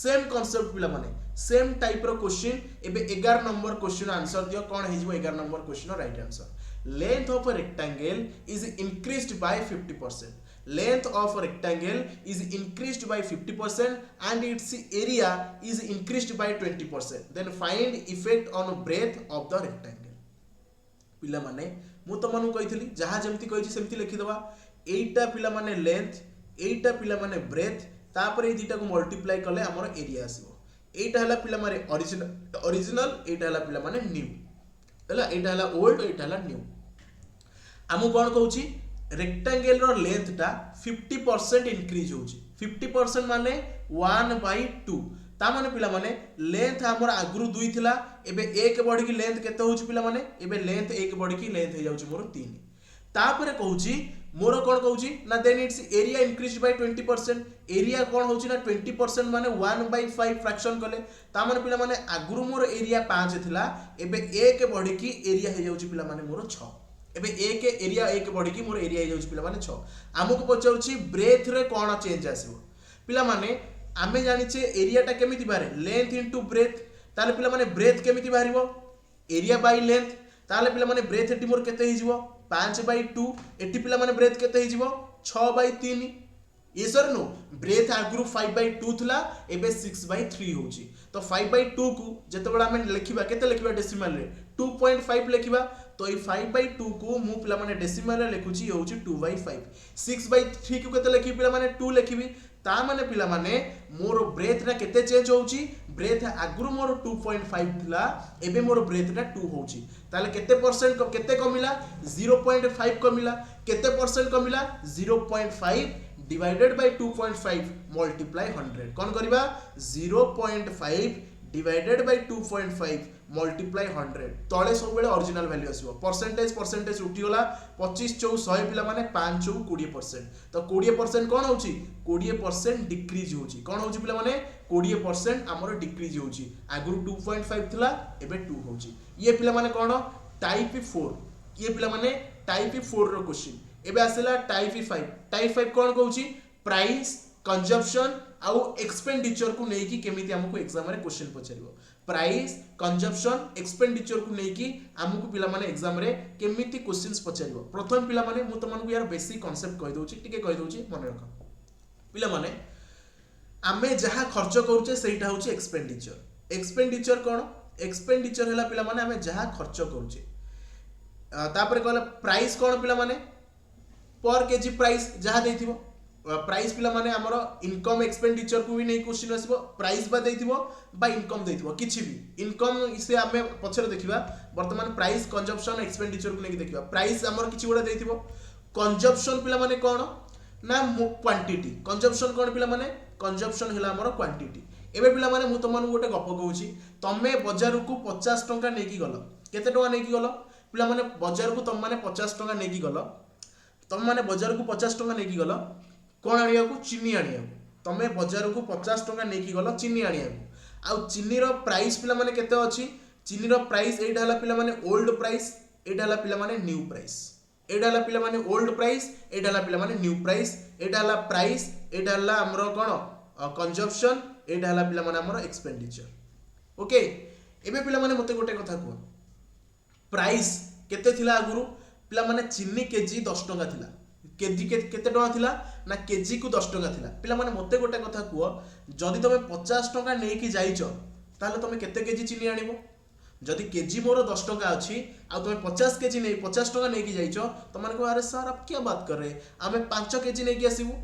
सेम कांसेप्ट पिला माने सेम टाइप रो क्वेश्चन एबे 11 नंबर क्वेश्चन आंसर दियो कोन हे जिवो 11 नंबर क्वेश्चन रो right answer length of a rectangle is increased by 50% length of a rectangle is increased by 50% and its area is increased by 20% then find effect on breadth of the rectangle पिला माने मु तो मनु कहितली जहा जेमति कहिछि सेमति लिखि दबा एटा पिला माने लेंथ एटा पिला माने ब्रेथ तापर ए दुटा को मल्टीप्लाई करले हमर एरिया आसीबो एटा हला पिला माने ओरिजिनल एटा हला पिला माने न्यू हला एटा हला ओल्ड एटा हला न्यू आमु कोन कहउछि रेक्टेंगल रो लेंथ टा 50% इंक्रीज होउची 50% माने 1/2 ता माने पिला माने लेंथ हमर आगुरु 2 थिला एबे 1 बढ़ी की लेंथ केते होउची पिला माने एबे लेंथ 1 बढ़ी की लेंथ हे जाउची मोर 3 तापरे कहउची मोर कोन कहउची ना then it's area increased by 20% area कोन होउची ना 20% माने 1/5 फ्रैक्शन कले ता माने पिला माने आगुरु मोर एरिया 5 थिला एबे 1 बढ़ी की एरिया हे जाउची पिला माने मोर 6 एबे एक एरिया 1 बढ़ी की मोर एरिया हे जाउची पिला माने 6 हमको पचाउची ब्रेथ रे कोन चेंज आसीबो पिला माने आमे जानि छे एरिया टा केमिति बारे लेंथ इनटू ब्रेथ ताले पिला माने ब्रेथ केमिति बारिबो एरिया बाय लेंथ ताले पिला माने ब्रेथ एटी मोर केते हे जिवो 5/2 एटी पिला माने ब्रेथ केते हे जिवो 6/3 ये सर नो ब्रेथ आगुरु 5/2 थला एबे 6/3 होची तो 5/2 को जतबेला हम लिखिबा केते लिखिबा डेसिमल रे 2.5 लिखिबा तो ये 5/2 को मु पिला माने डेसिमल रे लिखुची होची 2/5 6/3 को केते लिखि पिला माने 2 लिखिबी ता माने पिला माने मोर ब्रेथ रा केते चेंज होची ब्रेथ आगुरु मोर 2.5 थिला एबे मोर ब्रेथ रा 2 होची ताले केते परसेंट केते कमिला 0.5 कमिला केते परसेंट कमिला 0.5 डिवाइडेड बाय 2.5 मल्टीप्लाई 100 कोन करिबा 0.5 डिवाइडेड बाय 2.5 मल्टीप्लाई 100 तळे सब बेले ओरिजिनल वैल्यू आसीबो परसेंटेज उठी गला 25 4 100 पिला माने 5 4 20% तो 20% कोन होची 20% डिक्रीज होची कोन होची पिला माने 20% हमर डिक्रीज होची आगुरु 2.5 थिला एबे 2 होची ये पिला माने कोन टाइप 4 ये पिला माने टाइप 4 रो क्वेश्चन एबे आसेला टाइप 5 कोन कहउची प्राइस कंजम्पशन आउ एक्सपेंडिचर को नेकी केमिति हमको एग्जाम रे क्वेश्चन पछरिबो प्राइस कंजम्पशन एक्सपेंडिचर को नेकी हमको पिला माने एग्जाम रे केमिति क्वेश्चंस पछरिबो प्रथम पिला माने मु तमन को यार बेसिक कांसेप्ट कहि दोची टिके कहि दोची मन रख पिला माने आमे जहा खर्च करूचे सेटा होची एक्सपेंडिचर कोन एक्सपेंडिचर हैला पिला माने आमे जहा खर्च करूचे तापर कहला प्राइस कोन पिला माने पर केजी प्राइस जहा देथिबो प्राइस पिला माने हमर इनकम एक्सपेंडिचर को भी नहीं क्वेश्चन आसीबो प्राइस बा देथिबो बा इनकम देथिबो किछि भी इनकम इसे आमे पछरे देखिबा वर्तमान प्राइस कंजम्पशन एक्सपेंडिचर को नहीं देखिबा प्राइस हमर किछि गोडा देथिबो कंजम्पशन पिला माने कोन ना क्वांटिटी कंजम्पशन कोन पिला माने कंजम्पशन हला हमर क्वांटिटी एबे पिला माने मु तमन गोटे गप कहूची तमे बाजार को 50 टंका नेकी गलो केते टंका नेकी गलो पिला माने बाजार को तम माने 50 टंका नेकी गलो तम माने बाजार को 50 टंका नेकी गलो कोन आनिया को चीनी आनिया तमे बाजार को 50 टंका नेकी गलो चीनी आनिया आ चीनी रो प्राइस पिला माने केते अछि चीनी रो प्राइस एटा हला पिला माने ओल्ड प्राइस एटा हला पिला माने न्यू प्राइस एटा हला पिला माने ओल्ड प्राइस एटा हला पिला माने न्यू प्राइस एटा हला प्राइस एटा हला हमरो कोन कंजम्पशन एटा हला पिला माने हमरो एक्सपेंडिचर ओके एबे पिला माने मते गोटे कथा को प्राइस केते थिला आगुरु पिला माने चीनी केजी 10 टंका थिला केजी केते टंका थिला ना केजी को 10 टंका थिला पिला माने मते गोटे कथा को जदी तमे 50 टंका नै कि जाइचो ताले तमे केते केजी चीनी आनिबो जदी केजी मोर 10 टंका अछि आ तमे 50 केजी नै 50 टंका नै कि जाइचो त माने को अरे सर आप क्या बात कर रहे हमें 5 केजी नै कि आसीबो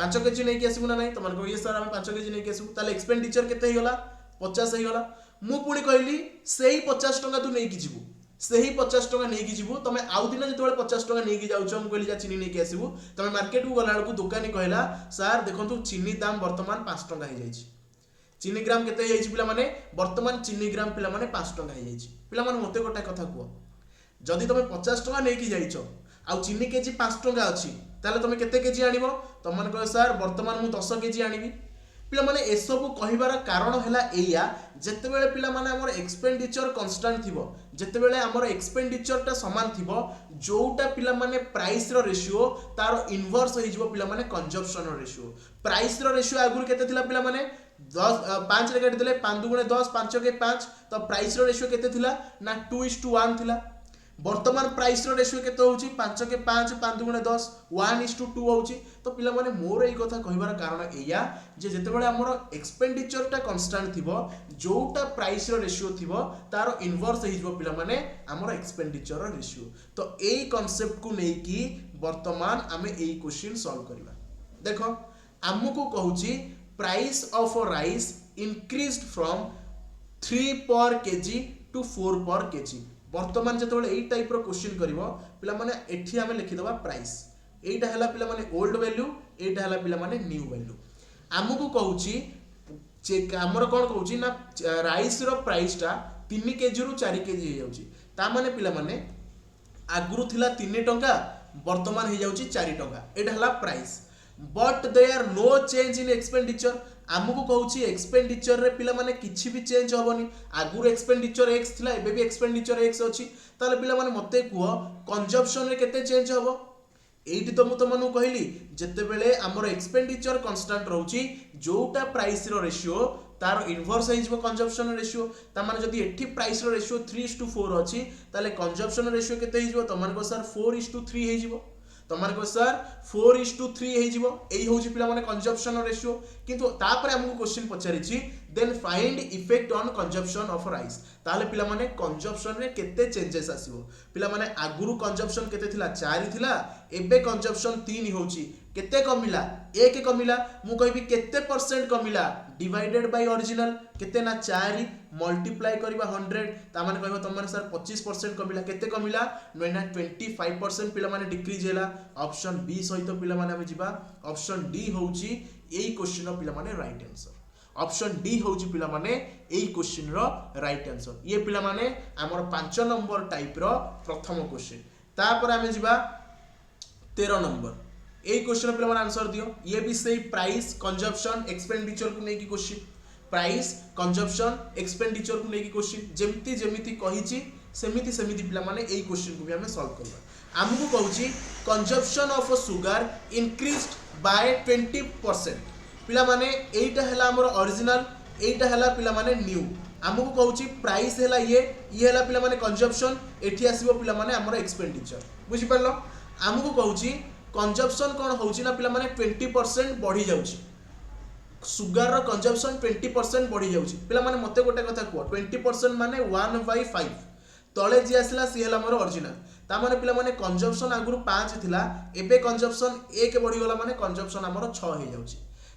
5 केजी नै कि आसीबो ना नै त माने को ये सर हमें 5 केजी नै कि आसीबो ताले एक्सपेंडिचर केते हिगला 50 हिगला मु पुणी कहली सेही 50 टंका तू नै कि जिवु सेही 50 टंका नै कि जिवु तमे आउ दिन जेतबेले 50 टंका नै कि जाउछो मु कहली जा चीनी नै कि आसीबु तमे मार्केट को गला को दुकानी कहला सर देखंतु चीनी दाम वर्तमान 5 टंका हे जाइछि चीनी ग्राम केते हे जाइछि पिला माने वर्तमान चीनी ग्राम पिला माने 5 टंका हे जाइछि पिला माने मते गोटा कथा को जदी तमे 50 टंका नै कि जाइछो आ चीनी केजी 5 टंका अछि ताले तमे केते केजी आनिबो तम मन कह सर वर्तमान मु 10 केजी आनिबी पिला माने एसबु कहिबार कारण हैला एया जते बेले पिला माने हमर एक्सपेंडिचर कांस्टेंट थिबो जते बेले हमर एक्सपेंडिचर ता समान थिबो जोटा पिला माने प्राइस रो रेशियो तार इनवर्स हो जिवो पिला माने consumption row ratio price row ratio आगुर केते थिला पिला माने 10 5 रे काटी देले 5 दुगुणे 10 5 के 5 तो प्राइस रो रेशियो केते थिला ना 2:1 थिला वर्तमान प्राइस रो रेशियो केते होउची 5 के 5 5 दुगुणे 10 1:2 होउची तो पिला माने मोर एई कथा कहिबार कारण एया जे जते बेले हमर एक्सपेंडिचर टा कांस्टेंट थिबो जोटा प्राइस रो रेशियो थिबो तारो इनवर्स हे जिवो पिला माने हमर एक्सपेंडिचर रो रेशियो तो एई कांसेप्ट को नै कि वर्तमान हमें एई क्वेश्चन सॉल्व करबा देखो हमको कहूची price of rice increased from 3 per KG two 4 पर केजी वर्तमान जते एई टाइप रो क्वेश्चन करिवो पिला माने एठी हमें लिखि दबा प्राइस एटा हला पिला माने ओल्ड वैल्यू एटा हला पिला माने न्यू वैल्यू हमकु कहूची चेक हमर कोन कहूची ना राइस रो प्राइस टा 3 केजी रु 4 केजी हे जाउची ता माने पिला माने आगुरु थिला 3 टंका वर्तमान हे जाउची 4 टंका एटा हला price but there no change in expenditure आमको कहूची एक्सपेंडिचर रे पिला माने किछि भी चेंज होबनी आगुर एक्सपेंडिचर x थिला एबे भी एक्सपेंडिचर x अछि ताले पिला माने मते कुओ कंजम्पशन रे केते चेंज होबो एठी तो मु तमनु कहली जते बेले हमर एक्सपेंडिचर कांस्टेंट रहउची जोटा प्राइस रो रेशियो तार इनवर्स हे जिवो कंजम्पशन रेशियो ता माने जदी एठी प्राइस रो रेशियो 3:4 अछि ताले कंजम्पशन रेशियो केते हे जिवो तमन को सर 4:3 हे जिवो तमन को सर 4:3 हे जिवो एई होउची पिला माने कंजम्पशन रेशियो किंतु तापर हमकु क्वेश्चन पचारिछि then find effect on consumption of rice ताले पिला माने कंजम्पशन रे केते चेंजेस आसीबो पिला माने आगुरु कंजम्पशन केते थिला 4 थिला एबे कंजम्पशन 3 होउची केते कमिला 1 कमिला मु कहबी केते परसेंट कमिला डिवाइडेड बाय ओरिजिनल केते ना 4 मल्टीप्लाई करबा 100 ता माने कहबो त माने सर 25% कमिला केते कमिला ना 25% पिला माने डिक्रीज हैला ऑप्शन बी सहित पिला माने हम जिबा ऑप्शन डी होउची एई क्वेश्चन पिला माने राइट आंसर ऑप्शन डी होउची पिला माने एई क्वेश्चन रो राइट आंसर ये पिला माने हमर 5 नंबर टाइप रो प्रथम क्वेश्चन तापर हम जिबा 13 नंबर एई क्वेश्चन पिला माने आंसर दियो ये भी सही प्राइस कंजम्पशन एक्सपेंडिचर को नेकी क्वेश्चन प्राइस कंजम्पशन एक्सपेंडिचर को नेकी क्वेश्चन जेमिति जेमिति कहिची सेमिति सेमिति पिला माने एई क्वेश्चन को भी हमें सॉल्व करबा हमहु कहूची consumption of sugar increased by 20% पिला माने एटा हला हमर ओरिजिनल एटा हला पिला माने न्यू हमहु कहूची प्राइस हला ये हला पिला माने कंजम्पशन एठी आसीबो पिला माने हमर एक्सपेंडिचर बुझि परलो हमहु कहूची कंजम्पशन कोन होउची ना पिला माने 20% बढ़ी जाउची सुगर रो कंजम्पशन 20% बढ़ी जाउची पिला माने मते गोटे कथा को 20% माने 1/5 तळे जे आसला सी हला हमर ओरिजिनल ता माने पिला माने कंजम्पशन आगुरु 5 थिला एबे कंजम्पशन 1 बढ़ी गला माने कंजम्पशन हमर 6 हे जाउची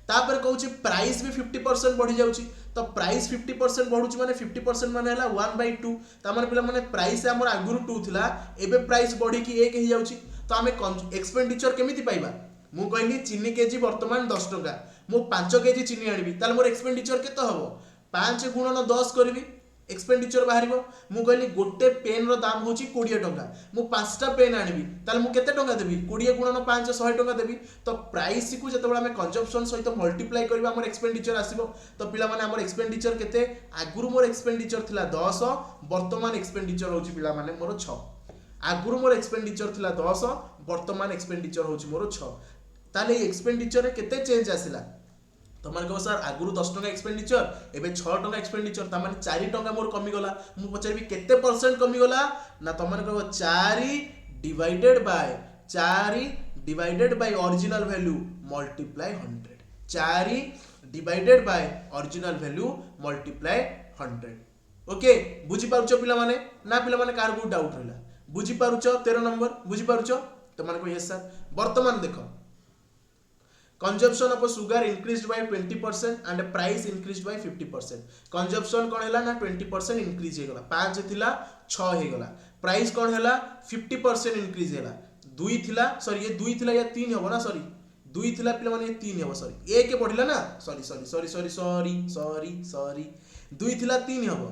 तापर कहूँ प्राइस भी 50% बढ़ी जाउची तो प्राइस 50% बढ़ुची माने 50% माने हला 1/2 ता माने पिला माने प्राइस हमर आगुरु 2 थिला एबे प्राइस बढ़ी कि 1 हे जाउची तो आमे एक्सपेंडिचर केमिति पाइबा मु कहली चीनी केजी वर्तमान 10 टका मु 5 केजी चीनी आनिबी ताले मोर एक्सपेंडिचर केते हबो 5 गुणन 10 करबी एक्सपेंडिचर बाहर मु कहली गोटे पेन रो दाम होची 20 टका मु 5टा पेन आनिबी ताले मु केते टका देबी 20 गुणन 5 100 टका देबी तो प्राइस को जते बडा हम कंजम्पशन सहित मल्टीप्लाई करबा हमर एक्सपेंडिचर आसीबो तो पिला माने हमर एक्सपेंडिचर केते आगुरु मोर एक्सपेंडिचर थिला 10 वर्तमान एक्सपेंडिचर होची पिला माने मोर 6 आगुरु मोर एक्सपेंडिचर थिला 10 वर्तमान एक्सपेंडिचर होची मोर 6 ताले एक्सपेंडिचर रे केते चेंज आसिला तो मान कहो सर आगुरु 10 टका एक्सपेंडिचर एबे 6 टका एक्सपेंडिचर ता माने 4 टका मोर कमी गला मु पचारबी केते परसेंट कमी गला ना तो मान कहो 4 divided by original value multiply 100 4 divided by original value multiply 100 okay बुझी पारुचो पिला माने ना पिला माने कार को डाउट रहला बुझी पारुचो 13 नंबर बुझी पारुचो तो मान को यस सर वर्तमान देखो consumption of sugar increased by 20% and price increased by 50%. consumption कौन है ना 20% increase हेगला 5 थिला 6 हेगला price कौन है 50% increase हेला 2 थिला सॉरी ये 2 थिला या 3 होबो ना सॉरी 2 थिला पिला माने 3 होबो सॉरी 1 बढ़िला ना सॉरी 2 थिला 3 होबो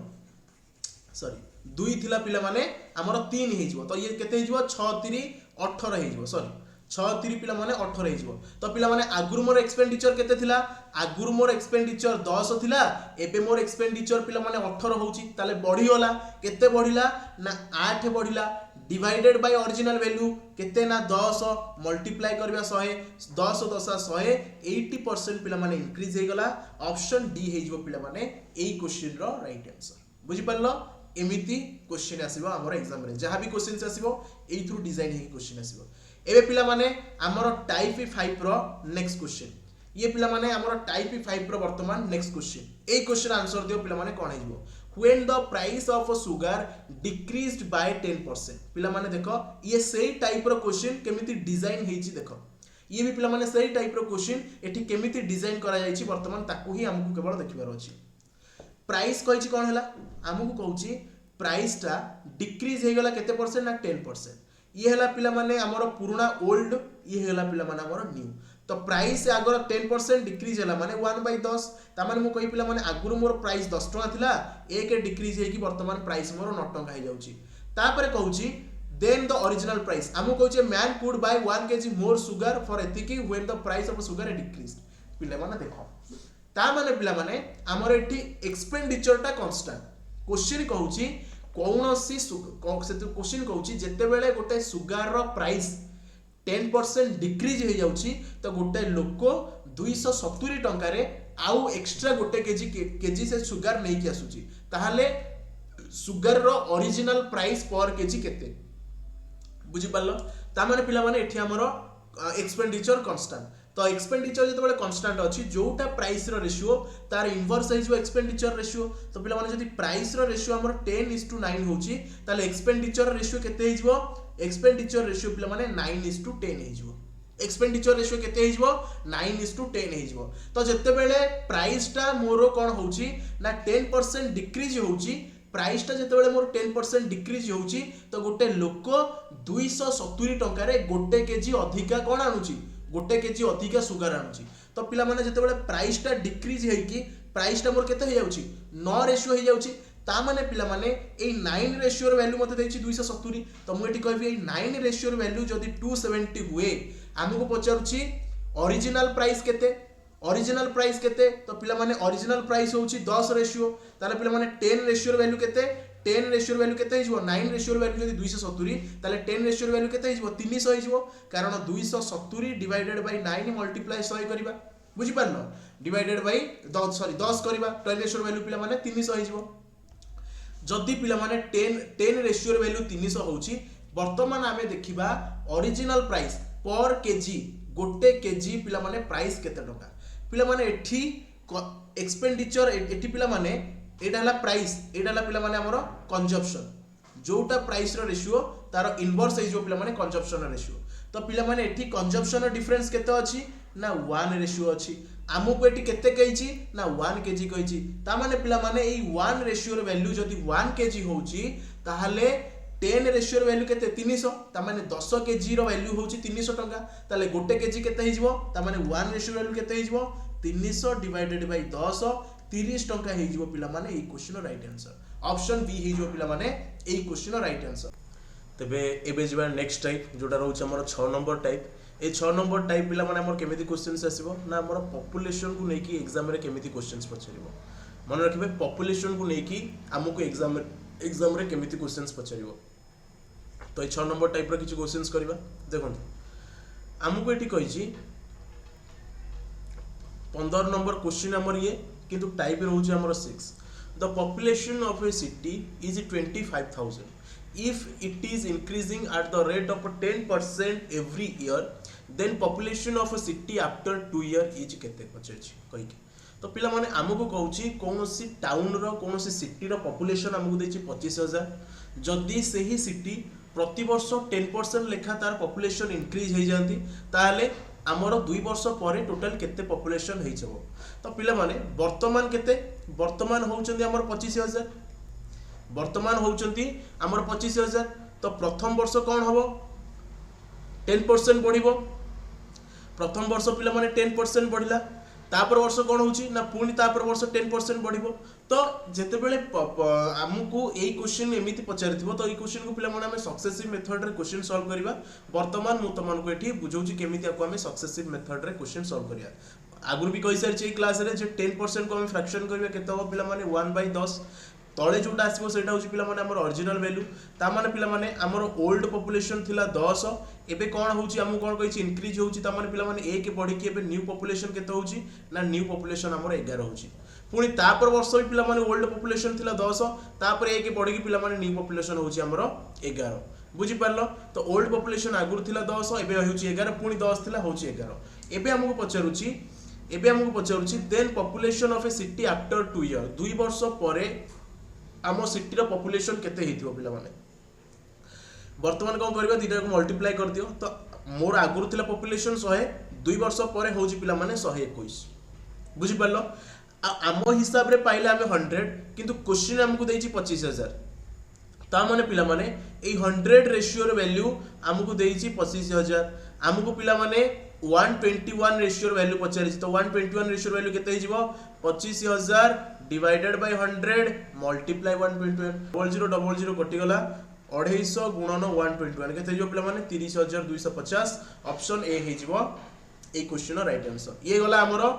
सॉरी 2 थिला पिला माने हमर 3 हे जिवो तो ये केते हे जिवो 6 3 18 हे जिवो सॉरी 6 3 पिला माने 18 हे जिवो तो पिला माने आगुरु मोर एक्सपेंडिचर केते थिला आगुरु मोर एक्सपेंडिचर 10 थिला एबे मोर एक्सपेंडिचर पिला माने 18 होउची ताले बढ़ी होला केते बढ़िला ना 8 बढ़िला डिवाइडेड बाय ओरिजिनल वैल्यू केते ना 10 मल्टीप्लाई करबा 100 10 10 100 80% पिला माने इंक्रीज हे गला ऑप्शन डी हे जिवो पिला माने एई क्वेश्चन रो राइट आंसर बुझी पल्लो एमिति क्वेश्चन आसीबो हमर एग्जाम रे जहां भी क्वेश्चंस आसीबो एई थ्रू डिजाइन हे क्वेश्चन आसीबो एबे पिला माने हमर टाइप 5 रो नेक्स्ट क्वेश्चन ये पिला माने हमर टाइप 5 रो वर्तमान नेक्स्ट क्वेश्चन ए क्वेश्चन आंसर दियो पिला माने कोन हेजबो when the price of sugar decreased by 10% पिला माने देखो ये सही टाइप रो क्वेश्चन केमिति डिजाइन हेची देखो ये भी पिला माने सही टाइप रो क्वेश्चन एठी केमिति डिजाइन करा जायछि वर्तमान ताकू ही हमकु केवल देखिबार अछि प्राइस कहिछि कोन हला हमकु कहउछि प्राइस टा डिक्रीज हे गला केते परसेंट ना 10% ये हला पिला माने हमर पुराना ओल्ड ये हला पिला माने हमर न्यू तो प्राइस से आगर 10% डिक्रीज हला माने 1/10 ता माने मु कहि पिला माने आगुरु मोर प्राइस 10 टका थिला एक डिक्रीज हे कि वर्तमान प्राइस मोर 9 टका हे जाउची तापर कहउची देन द ओरिजिनल प्राइस हमु कहउचे man could buy 1 KG more sugar for एथिकी when the price of sugar decrease पिला माने देखो ता माने पिला माने हमर एठी एक्सपेंडिचर टा कांस्टेंट क्वेश्चन कहउची कौनसी क्वेश्चन कहउची जेते बेले गोटे सुगर रो प्राइस 10% डिक्रीज हो जाउची तो गोटे लोक 270 टंका रे आउ एक्स्ट्रा गोटे केजी से सुगर नहीं कि आसुची ताहाले सुगर रो ओरिजिनल प्राइस पर केजी केते बुझी पालो ता माने पिला माने एठी हमरो एक्सपेंडिचर कांस्टेंट तो एक्सपेंडिचर जते बेले कांस्टेंट अछि जोटा प्राइस रो रेशियो तार इनवर्स हे जो एक्सपेंडिचर रेशियो तो पिला माने जदी प्राइस रो रेशियो हमर 10:9 होची ताले एक्सपेंडिचर रेशियो केते हे जो एक्सपेंडिचर रेशियो पिला माने 9:10 हे जो एक्सपेंडिचर रेशियो केते हे जो 9:10 हे जो तो जते बेले प्राइस टा मोरो कोन होची ना 10% डिक्रीज होची प्राइस टा जते बेले मोर 10% डिक्रीज होची तो गोटे लोक 270 टंका रे गोटे केजी अधिका कोन आनुची गोटे केजी अधिका सुगर आनुची तो पिला माने जते बेले प्राइस टा डिक्रीज हे कि प्राइस टा मोर केते हे जाउची 9 रेशियो हे जाउची ता माने पिला माने ए 9 रेशियो रो वैल्यू मते देछि 270 तो मु एठी कहबी ए 9 रेशियो रो वैल्यू जदी 270 हुए हमको पचारुछि ओरिजिनल प्राइस केते ओरिजिनल प्राइस केते तो पिला माने ओरिजिनल प्राइस होछि 10 रेशियो ताले पिला माने 10 रेशियो रो वैल्यू केते 10 रेशियो रो वैल्यू केते हिजबो 9 रेशियो रो वैल्यू जदी 270 ताले 10 रेशियो रो वैल्यू केते हिजबो 300 हिजबो कारण 270 डिवाइडेड बाय 9 मल्टीप्लाई 100 करबा बुझी पारलो डिवाइडेड बाय 10 सॉरी 10 करबा 10 रेशियो रो वैल्यू पिला माने 300 हिजबो जदी पिला माने 10 रेशियो रो वैल्यू 300 होछि वर्तमान आमे देखिबा ओरिजिनल प्राइस पर केजी गोटे केजी पिला माने प्राइस केते टका पिला माने एठी एक्सपेंडिचर एठी पिला माने एटा हला प्राइस एटा हला पिला माने हमरो कंजम्पशन जोटा प्राइस रो रेशियो तार इनवर्स हो पे कंजम्पशन रेशियो। तो पे एठी कंजम्पशन डिफरेंस केते अछि ना 1 रेशियो अछि। आमको एठी केते कहिछि ना 1 केजी कहिछि। ता माने पिला माने एई 1 रेशियो र वैल्यू जदी 1 केजी होउछि ताहले 10 रेशियो र वैल्यू केते 300। ता माने 10 केजी रो वैल्यू होउछि 300 टंका। ताले गोटे केजी केते हिजबो ता माने 1 रेशियो वैल्यू केते हिजबो 300 डिवाइडेड बाय 10 30 टंका हिजबो पिला माने एई question right answer option B हिजबो पिला माने एई क्वेश्चन राइट आंसर। तबे एबे जिबा नेक्स्ट टाइप जोटा रहउछि हमर 6 नंबर टाइप। ए 6 नंबर टाइप पिला माने हमर केमिति क्वेश्चंस आसीबो ना हमर पॉपुलेशन को नेकी एग्जाम रे केमिति क्वेश्चंस पछरिबो। मन रखिबे पॉपुलेशन को नेकी हमको एग्जाम रे केमिति क्वेश्चंस पछरिबो। तो ए 6 नंबर टाइप रो किछ क्वेश्चंस करबा। देखंतु हमको एठी कहिछि 15 नंबर क्वेश्चन हमर ये किंतु टाइप रहउछि हमर 6। The population of a city is 25,000 if it is increasing at the rate of 10% every year then population of a city after 2 year is केते पछछि कहि। तो पिला माने हमको कहउछि कोनोसी टाउन रो कोनोसी सिटी रो पॉपुलेशन हमको देछि 25,000। जदी सेही सिटी प्रति वर्ष 10% लेखा तार पॉपुलेशन इंक्रीज हो जाती ताहले आमर 2 वर्ष पर टोटल केते पॉपुलेशन हो जबो। तो पिला माने वर्तमान केते वर्तमान होउचंदी हमर 25,000 वर्तमान होउचंती हमर 25,000। तो प्रथम वर्ष कौन हम 10% बढ़िबो। प्रथम वर्ष पिला माने 10% बढ़िला तापर वर्ष कौन होउची ना पुणी तापर वर्ष 10% बढ़िबो। तो जेते बेले हमकु एई क्वेश्चन एमिति पचारिथिबो तो एई क्वेश्चन को पिला माने हमें सक्सेसिव मेथड रे क्वेश्चन सॉल्व करिवा। वर्तमान मु तमन को एठी बुझौची केमिति आको हमें सक्सेसिव मेथड रे क्वेश्चन सॉल्व करिया। आगुर भी कहि सारछि क्लास रे जे 10% को हम फ्रैक्शन करिवा केते हो पिला माने 1/10 तले जोटा आसीबो सेटा होची पिला माने हमर ओरिजिनल वैल्यू। ता माने पिला माने हमर ओल्ड पॉपुलेशन थिला 10 एबे कोन होची हमु कोन कहिछि इंक्रीज होची। ता माने पिला माने 1 बढ़ी के एबे न्यू पॉपुलेशन केते होची ना न्यू पॉपुलेशन हमर 11 होची। पुनी तापर वर्ष भी पिला माने ओल्ड पॉपुलेशन थिला 10 तापर 1 बढ़ी के पिला माने न्यू पॉपुलेशन होची हमर 11 बुझी पारलो। तो ओल्ड पॉपुलेशन आगुर थिला 10 एबे होची 11 पुनी 10 थिला होची 11। एबे हमको पचारुची then population of a city after 2 year 2 वर्ष परे आम सिटी रो पॉपुलेशन केते हिथिबो पिला माने। वर्तमान कोन करबा दिटा को मल्टीप्लाई कर दियो। तो मोर आगुर थिला पॉपुलेशन 100 2 वर्ष परे होची पिला माने 121 बुझी पारलो। आम हिसाब रे पाइले हमें 100 किंतु क्वेश्चन हमको देछि 25,000। ता माने पिला माने ए 100 रेशियो रो वैल्यू हमको देछि 25,000। हमको पिला माने 121 रेशियो रो वैल्यू पचारि तो 121 रेशियो रो वैल्यू केते हिजिबो 25,000 डिवाइडेड बाय 100 मल्टीप्लाई 121 0000 कटि गला 250 गुणन 121 केते हिजिबो पिला माने 30,250 ऑप्शन ए हिजिबो ए क्वेश्चन राइट आंसर। ये गला हमरो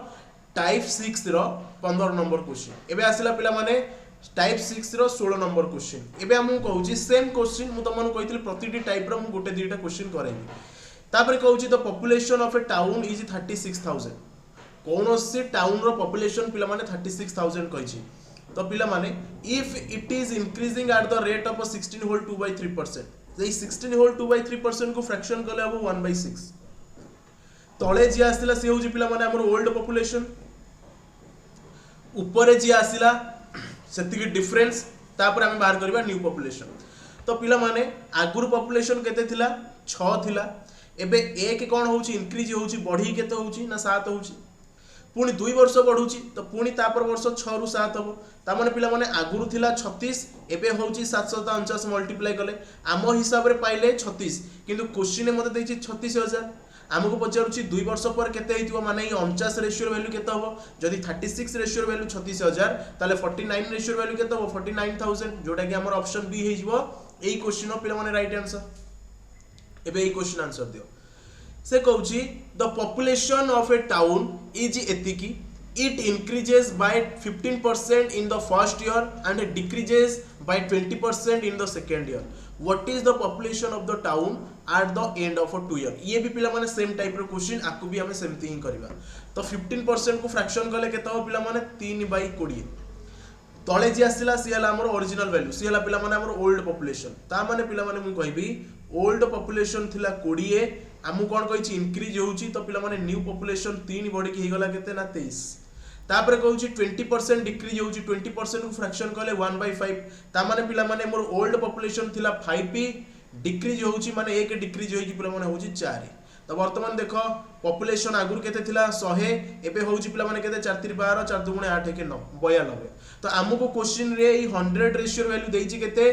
टाइप 6 रो 15 नंबर क्वेश्चन। एबे आसिला पिला माने टाइप 6 रो 16 नंबर क्वेश्चन। एबे हम कहूची सेम क्वेश्चन मु तमन कहितले प्रतिटी टाइप रो मु गोटे दुईटा क्वेश्चन करेबी। तापर कहूची the population of a town is 36,000 कोनोसी टाउन रो पॉपुलेशन पिला माने 36,000 कहिची। तो पिला माने if it is increasing at the rate of 16 whole 2/3% ए 16 होल 2/3% को फ्रैक्शन करले अब 1/6 तळे जे आसिला से होची पिला माने हमर ओल्ड पॉपुलेशन ऊपर जे आसिला सेति की डिफरेंस तापर हम बाहर करबा न्यू पॉपुलेशन। तो पिला माने आगुर पॉपुलेशन केते थिला 6 थिला एबे 1 कोन होची इंक्रीज होची बढ़ी केते होची ना 7 होची पुणी 2 वर्ष बढ़ुची तो पुणी तापर वर्ष 6 रु 7 हबो। ता माने पिला माने आगुरु थिला 36 एबे होची 749 मल्टीप्लाई कले आम हिसाब रे पाइले 36 किंतु क्वेश्चन मते देछि 36,000। हमको पचारुची 2 वर्ष पर केते हितिबो माने 49 रेशियो वैल्यू केते हबो जदी 36 रेशियो वैल्यू 36,000 ताले 49 रेशियो वैल्यू केते हबो 49,000 जोटा कि हमर ऑप्शन बी हिजबो एई क्वेश्चन पिला माने राइट आंसर। एबे एई क्वेश्चन आंसर दियो से कहूची the population of a town is एतिकी it increases by 15% in the first year and decreases by 20% in the second year what is the population of the town at the end of 2 year. ये भी पिला माने same type रो question आकु भी हमें सेमती ही करबा। तो 15% को फ्रैक्शन कले केते हो पिला माने 3/20 तळे जे आसिला सी हला हमर ओरिजिनल वैल्यू सी हला पिला माने हमर ओल्ड पॉपुलेशन ता माने पिला माने मु कहबी ओल्ड पॉपुलेशन थिला 20 आमु कोन कहिछि इंक्रीज होउची तो पिला माने न्यू पॉपुलेशन 3 बढ़ी के हिगला केते ना 23 तापर कहूची 20% डिक्रीज होउची 20% को फ्रैक्शन कले 1/5 ता माने पिला माने मोर ओल्ड पॉपुलेशन थिला 5p डिक्रीज होउची माने 1 डिक्रीज होई कि पिला माने होउची 4। तो वर्तमान देख पॉपुलेशन आगुर केते थिला 100 एबे होउची पिला माने केते 4 3 12 4 2 गुणे 8 के 9 92। तो हमको क्वेश्चन रे 100 रेशियो वैल्यू देइची केते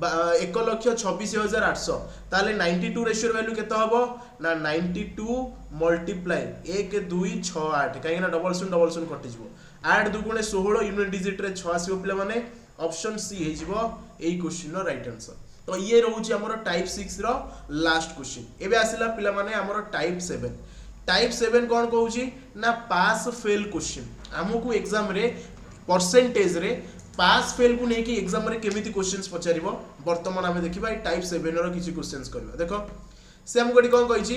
1,26,800 ताले 92 रेशियो वैल्यू केते हबो ना 92 मल्टीप्लाई 1 2 6 8 काहे ना डबल शून्य कटि जिवो 8 2 गुणे 16 यूनिट डिजिट रे 6 आसीबो पिला माने ऑप्शन सी हे जिवो एई क्वेश्चन रो राइट आंसर। तो ये रोचे हमर टाइप 6 रो लास्ट क्वेश्चन। एबे आसिला पिला माने हमर टाइप 7। टाइप 7 कोन कहूची ना पास फेल क्वेश्चन। हमकु एग्जाम रे परसेंटेज रे पास फेल को नेकी एग्जाम रे केमिति क्वेश्चंस पचारिबो वर्तमान हमें देखिबा ए टाइप 7 रो किछि क्वेश्चंस करबा। देखो से हम कोडी कोन कहिची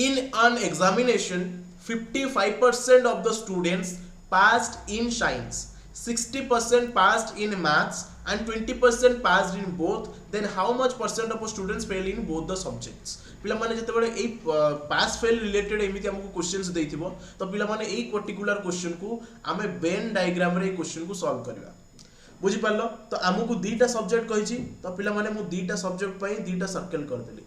in an examination 55% of the students passed in science, 60% passed in maths and 20% passed in both, then how much percent of students fail in both the subjects? पिला माने जते बडे ए पास फेल रिलेटेड एमिति हमको क्वेश्चंस देइथिबो तो पिला माने ए particular question को आमे वेन डायग्राम रे क्वेश्चन को सॉल्व करबा। बुझी पारलो तो हमको दीटा सब्जेक्ट कहिची तो पिला माने मु दीटा सब्जेक्ट पई दीटा सर्कल कर देली।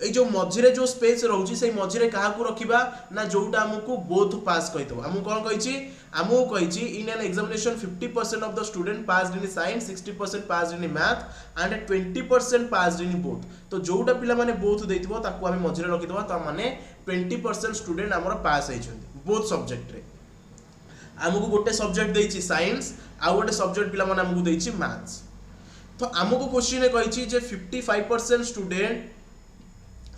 ए जो मझिरे जो स्पेस रहउची से मझिरे काहा को रखिबा ना जोटा हमको बोथ पास कहितबो। हमको कोन कहिची हमको कहिची in an examination 50% of the student passed in science, 60% passed in math and 20% passed in both. तो जोटा पिला माने बोथ देइतबो ताको हम मझिरे रखि देबा तो माने 20% स्टूडेंट हमर पास होइछन्ती बोथ सब्जेक्ट रे। हमको गोटे सब्जेक्ट देइची साइंस आ गोटे सब्जेक्ट पिला माने हमको देइची मैथ्स। तो हमको क्वेश्चन ए कहिची जे 55% स्टूडेंट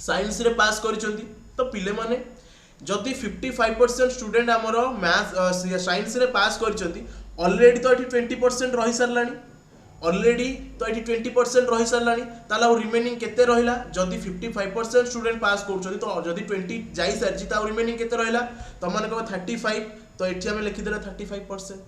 साइंस रे पास करिसंती तो पिले माने जदि 55% स्टूडेंट हमरो मैथ साइंस रे पास करिसंती ऑलरेडी तो एठी 20% रहि सरलानी ऑलरेडी तो एठी 20% रहि सरलानी ताला रिमेनिंग केते रहिला जदि 55% स्टूडेंट पास करछंती तो जदि 20 जाई सरजी ता रिमेनिंग केते रहिला तो माने कहबो 35 तो एठी हमें लिखि देला 35%।